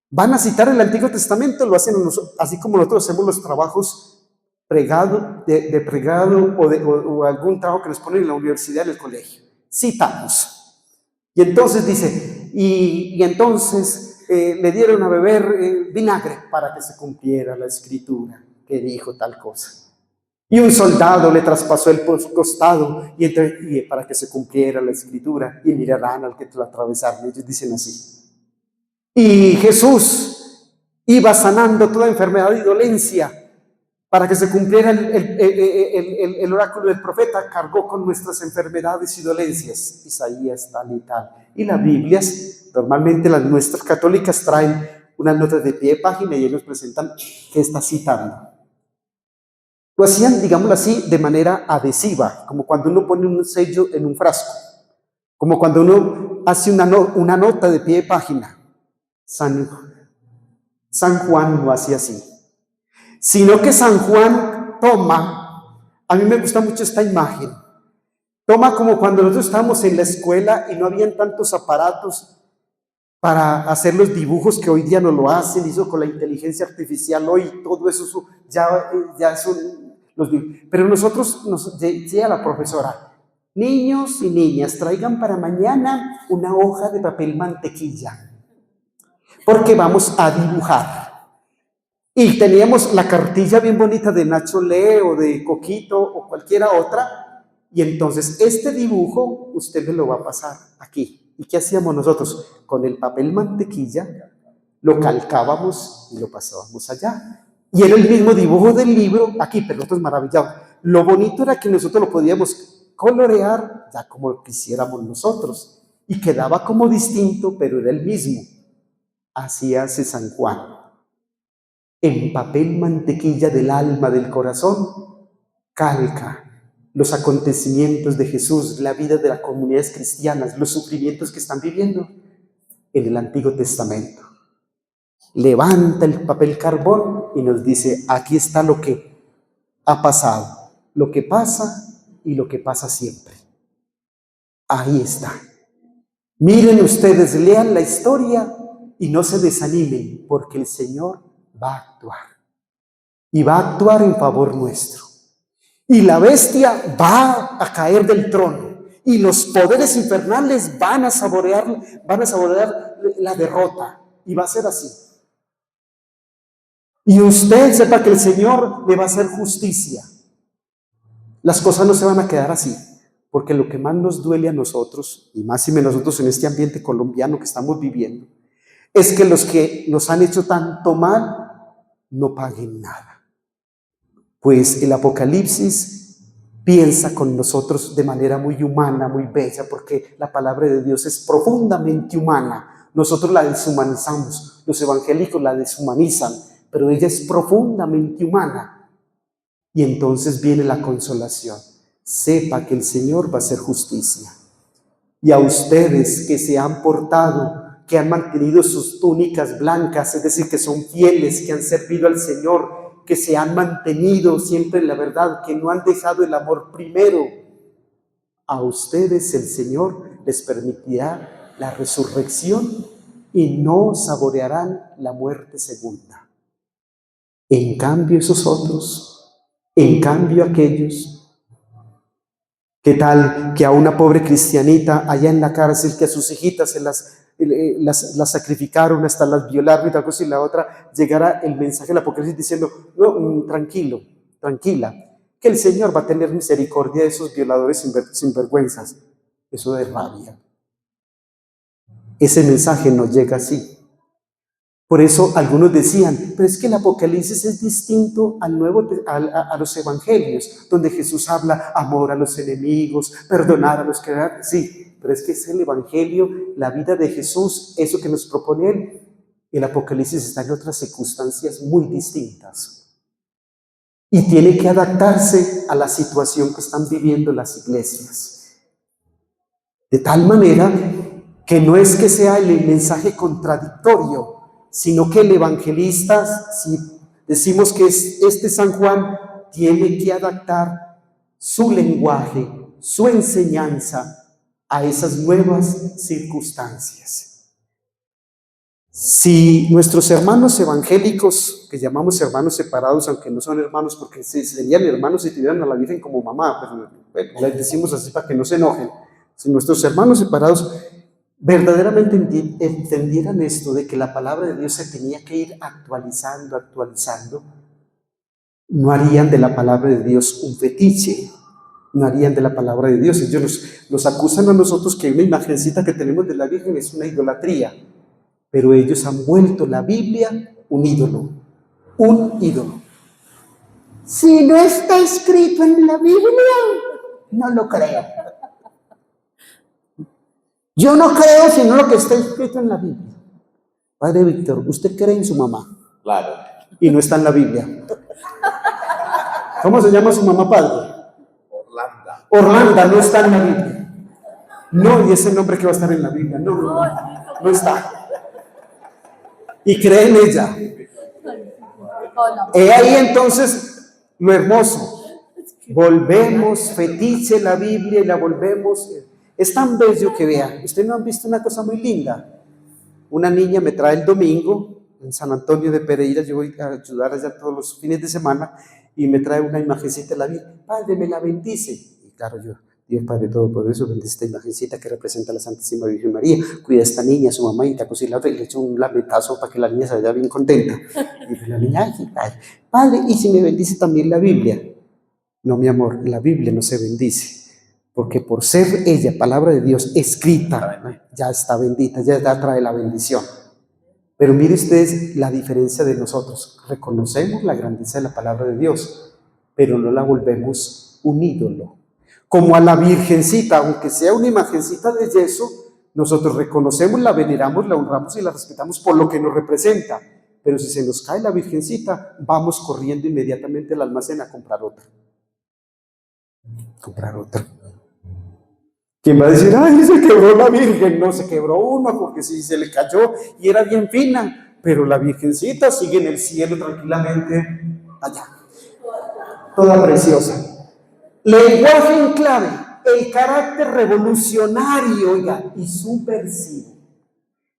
van a citar el Antiguo Testamento, lo hacen así como nosotros hacemos los trabajos de pregado o algún trabajo que nos ponen en la universidad, en el colegio. Citamos. Y entonces dice, y entonces le dieron a beber vinagre para que se cumpliera la escritura que dijo tal cosa. Y un soldado le traspasó el costado y para que se cumpliera la escritura, y mirarán al que lo atravesaron. Ellos dicen así. Y Jesús iba sanando toda enfermedad y dolencia para que se cumpliera el oráculo del profeta, cargó con nuestras enfermedades y dolencias, Isaías tal y tal. Y las Biblias, normalmente las nuestras católicas traen unas notas de pie de página y ellos presentan qué está citando. Lo hacían, digámoslo así, de manera adhesiva, como cuando uno pone un sello en un frasco, como cuando uno hace una nota de pie de página. San Juan no hacía así, sino que San Juan toma, a mí me gusta mucho esta imagen, toma como cuando nosotros estábamos en la escuela y no habían tantos aparatos para hacer los dibujos que hoy día no lo hacen, hizo con la inteligencia artificial hoy, todo eso ya son los dibujos. Pero nosotros nos decía la profesora, niños y niñas, traigan para mañana una hoja de papel mantequilla, porque vamos a dibujar. Y teníamos la cartilla bien bonita de Nacho Lee o de Coquito o cualquiera otra, y entonces este dibujo usted me lo va a pasar aquí. ¿Y qué hacíamos nosotros? Con el papel mantequilla lo calcábamos y lo pasábamos allá. Y era el mismo dibujo del libro aquí, pero nosotros maravillados. Lo bonito era que nosotros lo podíamos colorear ya como quisiéramos nosotros. Y quedaba como distinto, pero era el mismo. Así hace San Juan. En papel mantequilla del alma, del corazón, calca los acontecimientos de Jesús, la vida de las comunidades cristianas, los sufrimientos que están viviendo en el Antiguo Testamento. Levanta el papel carbón y nos dice, aquí está lo que ha pasado, lo que pasa y lo que pasa siempre. Ahí está. Miren ustedes, lean la historia y no se desanimen, porque el Señor va a actuar. Y va a actuar en favor nuestro. Y la bestia va a caer del trono. Y los poderes infernales van a saborear la derrota. Y va a ser así. Y usted sepa que el Señor le va a hacer justicia. Las cosas no se van a quedar así. Porque lo que más nos duele a nosotros, y más y menos nosotros en este ambiente colombiano que estamos viviendo, es que los que nos han hecho tanto mal no paguen nada. Pues el Apocalipsis piensa con nosotros de manera muy humana, muy bella, porque la palabra de Dios es profundamente humana. Nosotros la deshumanizamos, los evangélicos la deshumanizan, pero ella es profundamente humana. Y entonces viene la consolación. sepa que el Señor va a hacer justicia. Y a ustedes que se han portado, que han mantenido sus túnicas blancas, es decir, que son fieles, que han servido al Señor, que se han mantenido siempre en la verdad, que no han dejado el amor primero, a ustedes el Señor les permitirá la resurrección y no saborearán la muerte segunda. En cambio, esos otros, en cambio aquellos, ¿qué tal que a una pobre cristianita allá en la cárcel, que a sus hijitas se las sacrificaron, hasta las violaron y tal cosa, y la otra llegara el mensaje del Apocalipsis diciendo, no, tranquilo, tranquila, que el Señor va a tener misericordia de esos violadores sinvergüenzas? Eso de rabia. Ese mensaje no llega así. Por eso algunos decían, pero es que el Apocalipsis es distinto a los evangelios, donde Jesús habla amor a los enemigos, perdonar a los que... Sí, pero es que es el evangelio, la vida de Jesús, eso que nos propone Él. El Apocalipsis está en otras circunstancias muy distintas. Y tiene que adaptarse a la situación que están viviendo las iglesias. De tal manera que no es que sea el mensaje contradictorio, sino que el evangelista, si decimos que este San Juan, tiene que adaptar su lenguaje, su enseñanza a esas nuevas circunstancias. Si nuestros hermanos evangélicos, que llamamos hermanos separados, aunque no son hermanos porque serían hermanos si tuvieran a la Virgen como mamá, pero bueno, les decimos así para que no se enojen, si nuestros hermanos separados verdaderamente entendieran esto de que la palabra de Dios se tenía que ir actualizando, no harían de la palabra de Dios un fetiche, no harían de la palabra de Dios. Ellos nos acusan a nosotros que una imagencita que tenemos de la Virgen es una idolatría, pero ellos han vuelto la Biblia un ídolo, un ídolo. Si no está escrito en la Biblia, no lo creo. Yo no creo sino lo que está escrito en la Biblia. Padre Víctor, ¿usted cree en su mamá? Claro. Y no está en la Biblia. ¿Cómo se llama su mamá, padre? Orlando. Orlando no está en la Biblia. No, y ese nombre que va a estar en la Biblia. No está. Y cree en ella. He ahí entonces lo hermoso. Volvemos, fetiche la Biblia y la volvemos... Es tan bello que vea. Ustedes no han visto una cosa muy linda. Una niña me trae el domingo en San Antonio de Pereira. Yo voy a ayudar allá todos los fines de semana y me trae una imagencita de la Virgen. Padre, me la bendice. Y claro, yo, Dios Padre Todopoderoso, bendice esta imagencita que representa a la Santísima Virgen María. Cuida a esta niña, a su mamá, y y la otra, y le echo un lamentazo para que la niña se vaya bien contenta. Y la niña, ay, Padre, ¿y si me bendice también la Biblia? No, mi amor, la Biblia no se bendice. Porque por ser ella, palabra de Dios, escrita, ya está bendita, ya trae la bendición. Pero mire ustedes la diferencia de nosotros. Reconocemos la grandeza de la palabra de Dios, pero no la volvemos un ídolo. Como a la Virgencita, aunque sea una imagencita de yeso, nosotros reconocemos, la veneramos, la honramos y la respetamos por lo que nos representa. Pero si se nos cae la Virgencita, vamos corriendo inmediatamente al almacén a comprar otra. ¿Quién va a decir, ay, se quebró la Virgen? No, se quebró uno porque sí, se le cayó y era bien fina, pero la Virgencita sigue en el cielo tranquilamente allá, toda preciosa. Lenguaje en clave, el carácter revolucionario, oiga, y subversivo.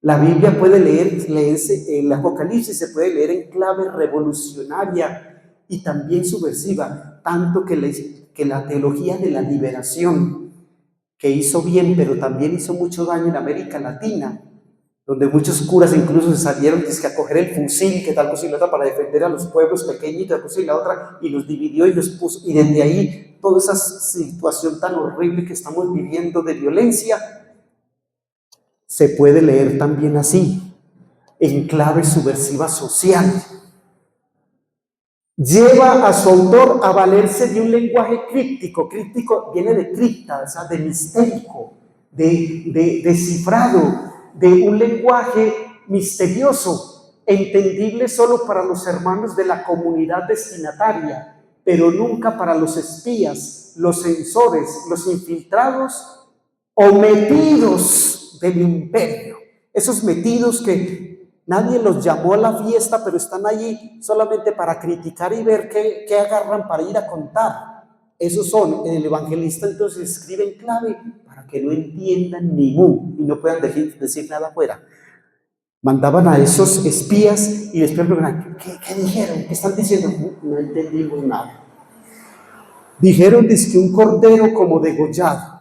La Biblia puede leerse, el Apocalipsis se puede leer en clave revolucionaria y también subversiva, tanto que la teología de la liberación, que hizo bien, pero también hizo mucho daño en América Latina, donde muchos curas incluso se salieron a coger el fusil, que tal cosa y la otra, para defender a los pueblos pequeñitos, tal cosa y la otra, y los dividió y los puso, y desde ahí toda esa situación tan horrible que estamos viviendo de violencia, se puede leer también así, en clave subversiva social. Lleva a su autor a valerse de un lenguaje críptico. Críptico viene de cripta, o sea, de mistérico, de descifrado, de un lenguaje misterioso, entendible solo para los hermanos de la comunidad destinataria. pero nunca para los espías, los censores, los infiltrados o metidos del imperio. Esos metidos que nadie los llamó a la fiesta, pero están allí solamente para criticar y ver qué agarran para ir a contar. Esos son, el evangelista entonces escribe en clave para que no entiendan ni mu y no puedan decir nada afuera. Mandaban a esos espías y después preguntaban, ¿qué dijeron? ¿Qué están diciendo? No entendimos nada. Dijeron que un cordero como degollado.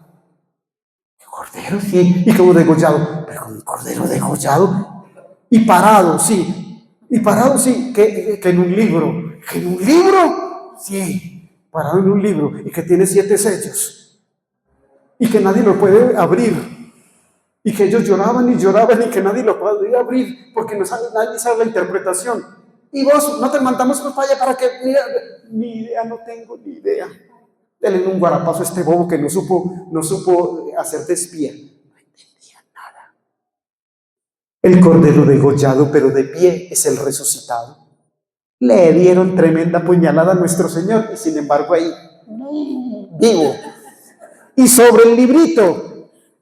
¿Cordero? Sí, y como degollado. Pero un cordero degollado. Y parado, sí. Y parado, sí, que en un libro. ¿Que en un libro? Sí, parado en un libro. Y que tiene 7 sellos. Y que nadie lo puede abrir. Y que ellos lloraban y que nadie lo podía abrir porque nadie sabe la interpretación. Y vos, no te mandamos por allá para que, mira, ni idea, no tengo ni idea. Denle un guarapazo a este bobo que no supo hacer de espía. No entendía nada. El cordero degollado, pero de pie, es el resucitado. Le dieron tremenda puñalada a nuestro Señor y sin embargo ahí, vivo. Y sobre el librito,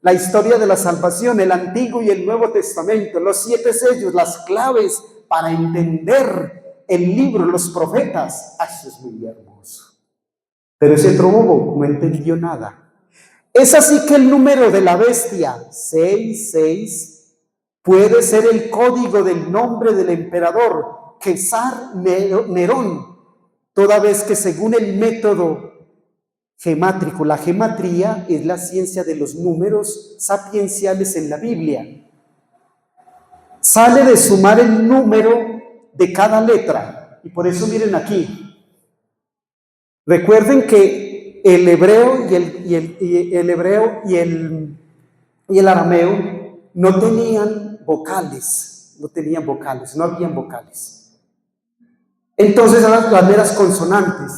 la historia de la salvación, el Antiguo y el Nuevo Testamento, los 7 sellos, las claves para entender el libro, los profetas. Eso es muy hermoso. Pero ese otro bobo no entendió nada. Es así que el número de la bestia, 66, puede ser el código del nombre del emperador César Nerón, toda vez que según el método gemátrico, la gematría es la ciencia de los números sapienciales en la Biblia. Sale de sumar el número de cada letra. Y por eso miren aquí. Recuerden que el hebreo y el arameo no tenían vocales, no habían vocales. Entonces eran las meras consonantes.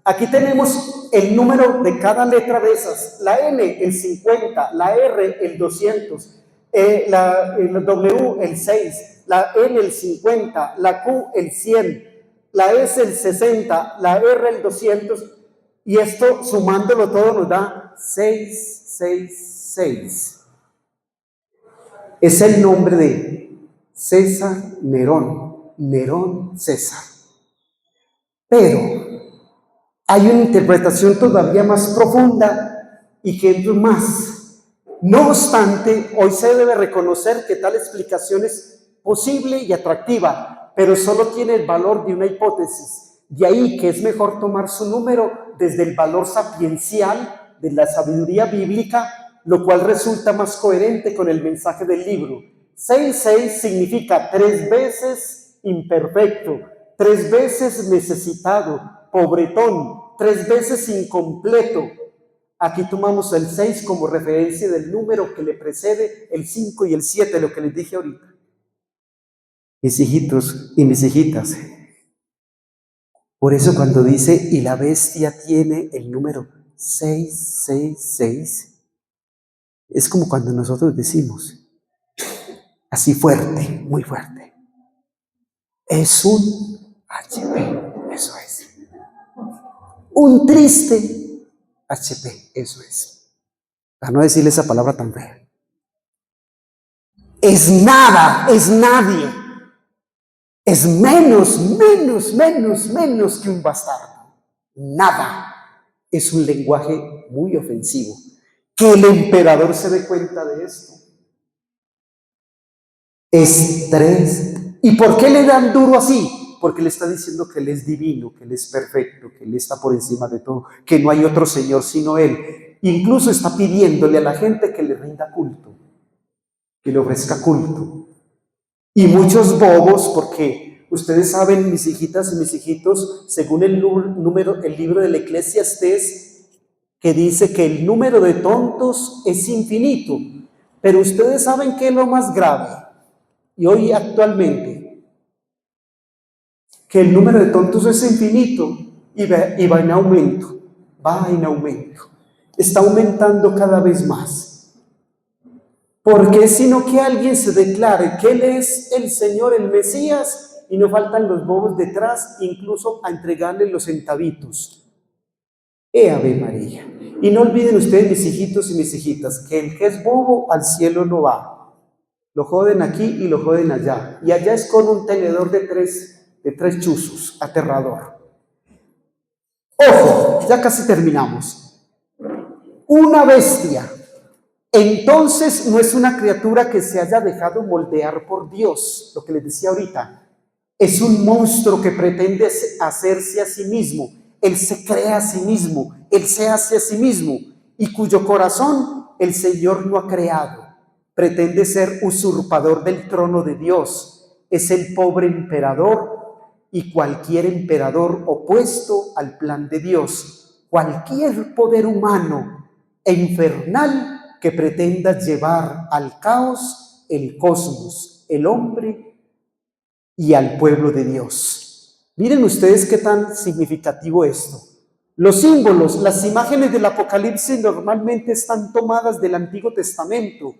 Aquí tenemos el número de cada letra de esas. La N, el 50, la R, el 200, el W, el 6, la N, el 50, la Q, el 100, la S, el 60, la R, el 200, y esto sumándolo todo nos da 666. Es el nombre de César Nerón César. Pero hay una interpretación todavía más profunda y que es más. No obstante, hoy se debe reconocer que tal explicación es posible y atractiva, pero solo tiene el valor de una hipótesis. De ahí que es mejor tomar su número desde el valor sapiencial de la sabiduría bíblica, lo cual resulta más coherente con el mensaje del libro. 66 significa 3 veces imperfecto, 3 veces necesitado, pobretón, 3 veces incompleto. Aquí tomamos el 6 como referencia del número que le precede el 5 y el 7, lo que les dije ahorita. Mis hijitos y mis hijitas, por eso cuando dice, y la bestia tiene el número 666, es como cuando nosotros decimos, así fuerte, muy fuerte, es un HP, eso es. Un triste HP, eso es. Para no decirle esa palabra tan fea. Es nada, es nadie. Es menos que un bastardo. Nada. Es un lenguaje muy ofensivo. Que el emperador se dé cuenta de esto. Es 3. ¿Y por qué le dan duro así? Porque le está diciendo que Él es divino, que Él es perfecto, que Él está por encima de todo, que no hay otro Señor sino Él. Incluso está pidiéndole a la gente que le rinda culto, que le ofrezca culto. Y muchos bobos, porque ustedes saben, mis hijitas y mis hijitos, según el libro del Eclesiastés, que dice que el número de tontos es infinito. Pero ustedes saben que es lo más grave, y hoy actualmente, que el número de tontos es infinito y va en aumento, está aumentando cada vez más. ¿Por qué? Sino que alguien se declare que Él es el Señor, el Mesías, y no faltan los bobos detrás, incluso a entregarle los centavitos. Ave María. Y no olviden ustedes, mis hijitos y mis hijitas, que el que es bobo al cielo no va. Lo joden aquí y lo joden allá. Y allá es con un tenedor de tres chuzos, aterrador. Ojo, ya casi terminamos. Una bestia, entonces no es una criatura que se haya dejado moldear por Dios, lo que les decía ahorita. Es un monstruo que pretende hacerse a sí mismo. Él se crea a sí mismo, él se hace a sí mismo, y cuyo corazón el Señor no ha creado. Pretende ser usurpador del trono de Dios. Es el pobre emperador y cualquier emperador opuesto al plan de Dios. Cualquier poder humano e infernal que pretenda llevar al caos el cosmos, el hombre y al pueblo de Dios. Miren ustedes qué tan significativo esto. Los símbolos, las imágenes del Apocalipsis normalmente están tomadas del Antiguo Testamento.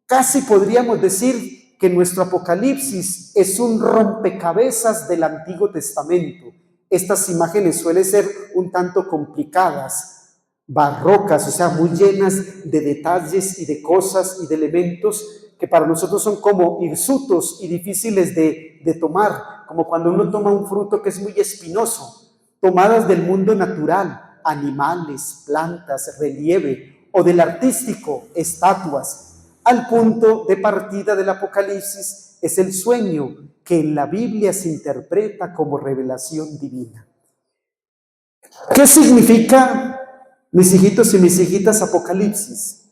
Casi podríamos decir que nuestro Apocalipsis es un rompecabezas del Antiguo Testamento. Estas imágenes suelen ser un tanto complicadas, barrocas, o sea, muy llenas de detalles y de cosas y de elementos que para nosotros son como hirsutos y difíciles de tomar, como cuando uno toma un fruto que es muy espinoso, tomadas del mundo natural, animales, plantas, relieve, o del artístico, estatuas. Al punto de partida del Apocalipsis es el sueño que en la Biblia se interpreta como revelación divina. ¿Qué significa, mis hijitos y mis hijitas, Apocalipsis?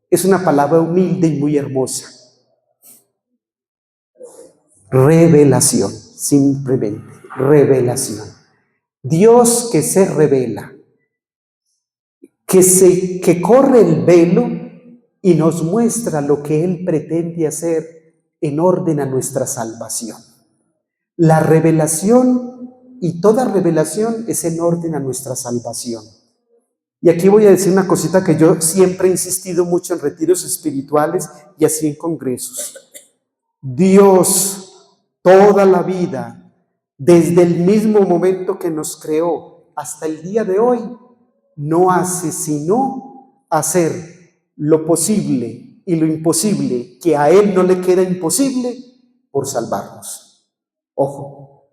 Es una palabra humilde y muy hermosa. Revelación, simplemente, revelación. Dios que se revela, que corre el velo y nos muestra lo que Él pretende hacer en orden a nuestra salvación. La revelación y toda revelación es en orden a nuestra salvación. Y aquí voy a decir una cosita que yo siempre he insistido mucho en retiros espirituales y así en congresos. Dios, toda la vida, desde el mismo momento que nos creó hasta el día de hoy, no hace sino hacer lo posible y lo imposible, que a Él no le queda imposible, por salvarnos. Ojo,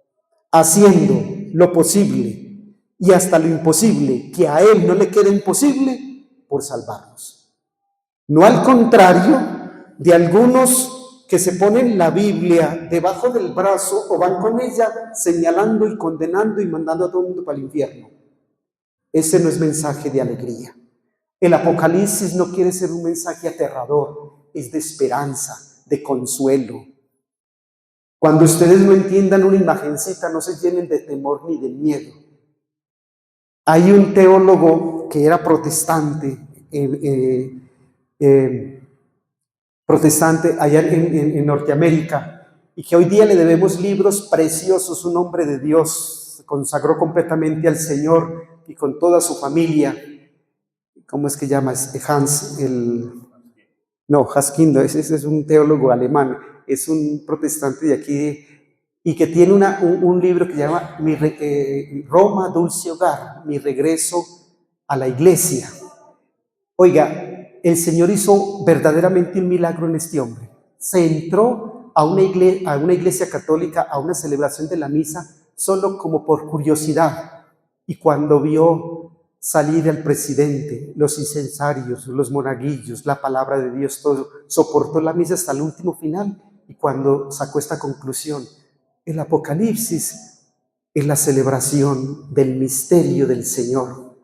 haciendo lo posible y hasta lo imposible, que a Él no le queda imposible, por salvarnos. No al contrario de algunos que se ponen la Biblia debajo del brazo o van con ella señalando y condenando y mandando a todo el mundo para el infierno. Ese no es mensaje de alegría. El Apocalipsis no quiere ser un mensaje aterrador, es de esperanza, de consuelo. Cuando ustedes no entiendan una imagencita, no se llenen de temor ni de miedo. Hay un teólogo que era protestante, allá en Norteamérica, y que hoy día le debemos libros preciosos, un hombre de Dios, se consagró completamente al Señor y con toda su familia. ¿Cómo es que llama? Hans Haskindo, ese es un teólogo alemán, es un protestante de aquí, y que tiene un libro que se llama Roma, Dulce Hogar, mi regreso a la iglesia. Oiga, el Señor hizo verdaderamente un milagro en este hombre. Se entró a una iglesia católica, a una celebración de la misa, solo como por curiosidad, y cuando vio salir al presidente, los incensarios, los monaguillos, la palabra de Dios, todo, soportó la misa hasta el último final, y cuando sacó esta conclusión, el Apocalipsis es la celebración del misterio del Señor,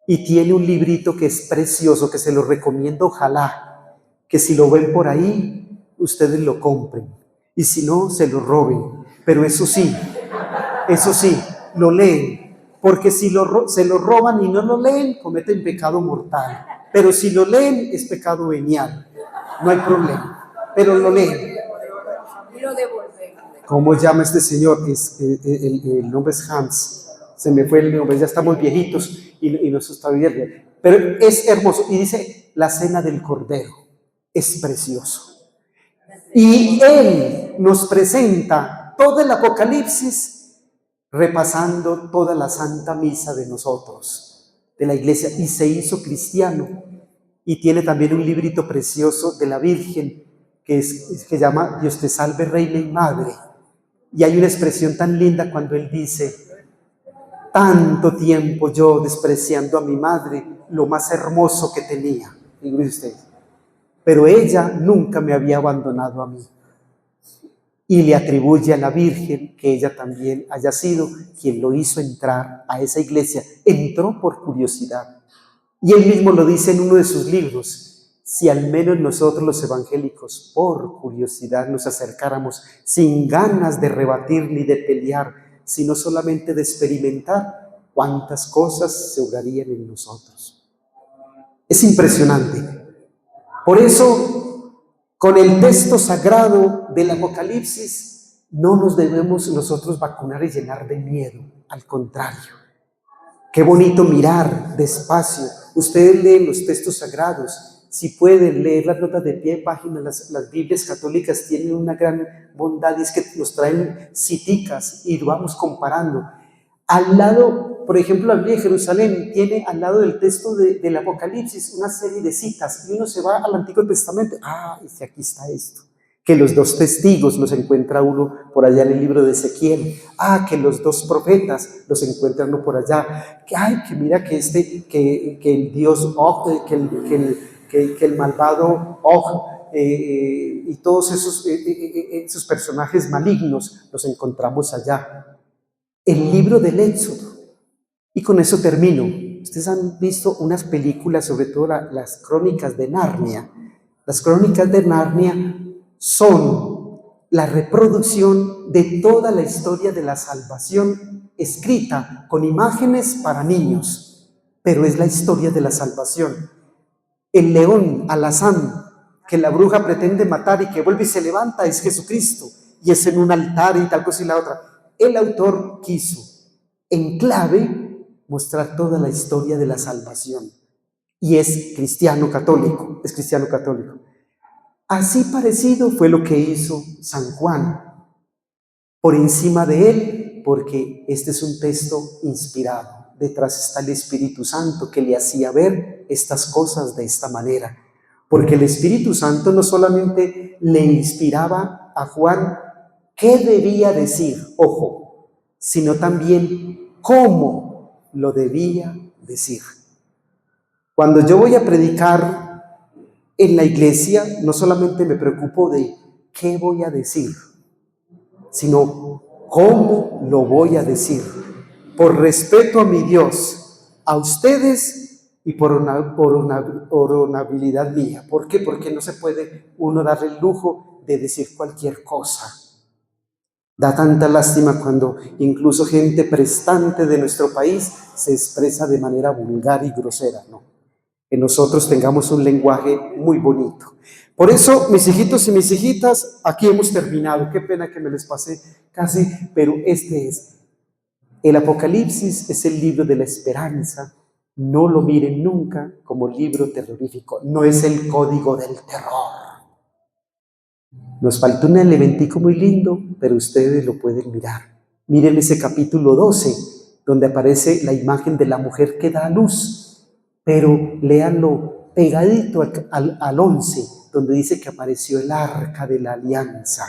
y tiene un librito que es precioso, que se lo recomiendo, ojalá, que si lo ven por ahí, ustedes lo compren, y si no, se lo roben, pero eso sí, lo leen, porque si se lo roban y no lo leen, cometen pecado mortal, pero si lo leen, es pecado venial, no hay problema, pero lo leen. ¿Cómo llama este señor? El nombre es Hans, se me fue el nombre, ya estamos viejitos y nos está bien, pero es hermoso, y dice, la cena del Cordero, es precioso, y Él nos presenta todo el Apocalipsis, repasando toda la Santa Misa de nosotros, de la iglesia, y se hizo cristiano. Y tiene también un librito precioso de la Virgen, que llama Dios te salve, Reina y Madre. Y hay una expresión tan linda cuando él dice: tanto tiempo yo despreciando a mi madre, lo más hermoso que tenía. Fíjense ustedes. Pero ella nunca me había abandonado a mí. Y le atribuye a la Virgen que ella también haya sido quien lo hizo entrar a esa iglesia. Entró por curiosidad. Y él mismo lo dice en uno de sus libros: si al menos nosotros los evangélicos por curiosidad nos acercáramos sin ganas de rebatir ni de pelear, sino solamente de experimentar, cuántas cosas se obrarían en nosotros. Es impresionante. Por eso, con el texto sagrado del Apocalipsis, no nos debemos nosotros vacunar y llenar de miedo. Al contrario, qué bonito mirar despacio. Ustedes leen los textos sagrados. Si pueden leer las notas de pie de página, las Biblias católicas tienen una gran bondad, y es que nos traen citicas y vamos comparando. Al lado, por ejemplo, la Biblia de Jerusalén tiene al lado del texto del Apocalipsis una serie de citas, y uno se va al Antiguo Testamento. Y aquí está esto. Que los dos testigos los encuentra uno por allá en el libro de Ezequiel. Que los dos profetas los encuentra uno por allá. Que mira que el Dios Og, que el malvado Og, y todos esos personajes malignos los encontramos allá. El libro del Éxodo. Y con eso termino. Ustedes han visto unas películas, sobre todo las crónicas de Narnia. Las crónicas de Narnia son la reproducción de toda la historia de la salvación, escrita con imágenes para niños, pero es la historia de la salvación. El león alazán que la bruja pretende matar y que vuelve y se levanta es Jesucristo, y es en un altar y tal cosa y la otra. El autor quiso, en clave, mostrar toda la historia de la salvación, y es cristiano católico. Así parecido fue lo que hizo San Juan, por encima de él, porque este es un texto inspirado. Detrás está el Espíritu Santo que le hacía ver estas cosas de esta manera, porque el Espíritu Santo no solamente le inspiraba a Juan qué debía decir, ojo, sino también cómo lo debía decir. Cuando yo voy a predicar en la iglesia, no solamente me preocupo de qué voy a decir, sino cómo lo voy a decir, por respeto a mi Dios, a ustedes y por honorabilidad mía. ¿Por qué? Porque no se puede uno dar el lujo de decir cualquier cosa. Da tanta lástima cuando incluso gente prestante de nuestro país se expresa de manera vulgar y grosera, ¿no? Que nosotros tengamos un lenguaje muy bonito. Por eso, mis hijitos y mis hijitas, aquí hemos terminado. Qué pena que me les pasé casi, pero el Apocalipsis es el libro de la esperanza. No lo miren nunca como libro terrorífico. No es el código del terror. Nos faltó un elementico muy lindo, pero ustedes lo pueden mirar. Miren ese capítulo 12, donde aparece la imagen de la mujer que da a luz, pero léanlo pegadito al 11, donde dice que apareció el arca de la alianza,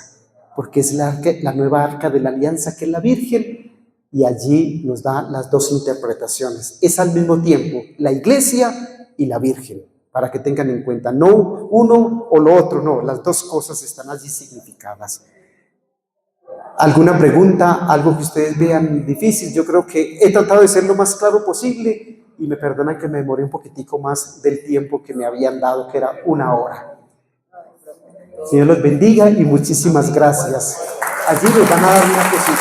porque es la nueva arca de la alianza, que es la Virgen, y allí nos da las dos interpretaciones. Es al mismo tiempo la iglesia y la Virgen, para que tengan en cuenta, no uno o lo otro, no, las dos cosas están allí significadas. ¿Alguna pregunta? ¿Algo que ustedes vean difícil? Yo creo que he tratado de ser lo más claro posible, y me perdonan que me demoré un poquitico más del tiempo que me habían dado, que era 1 hora. Señor los bendiga y muchísimas gracias. Allí les van a dar una cosita.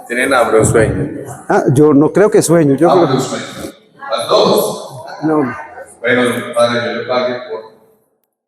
¿Tienen hambre o sueño? Yo no creo que sueño. Hambre o sueño. ¿Las dos? No. Bueno, padre, yo le pague por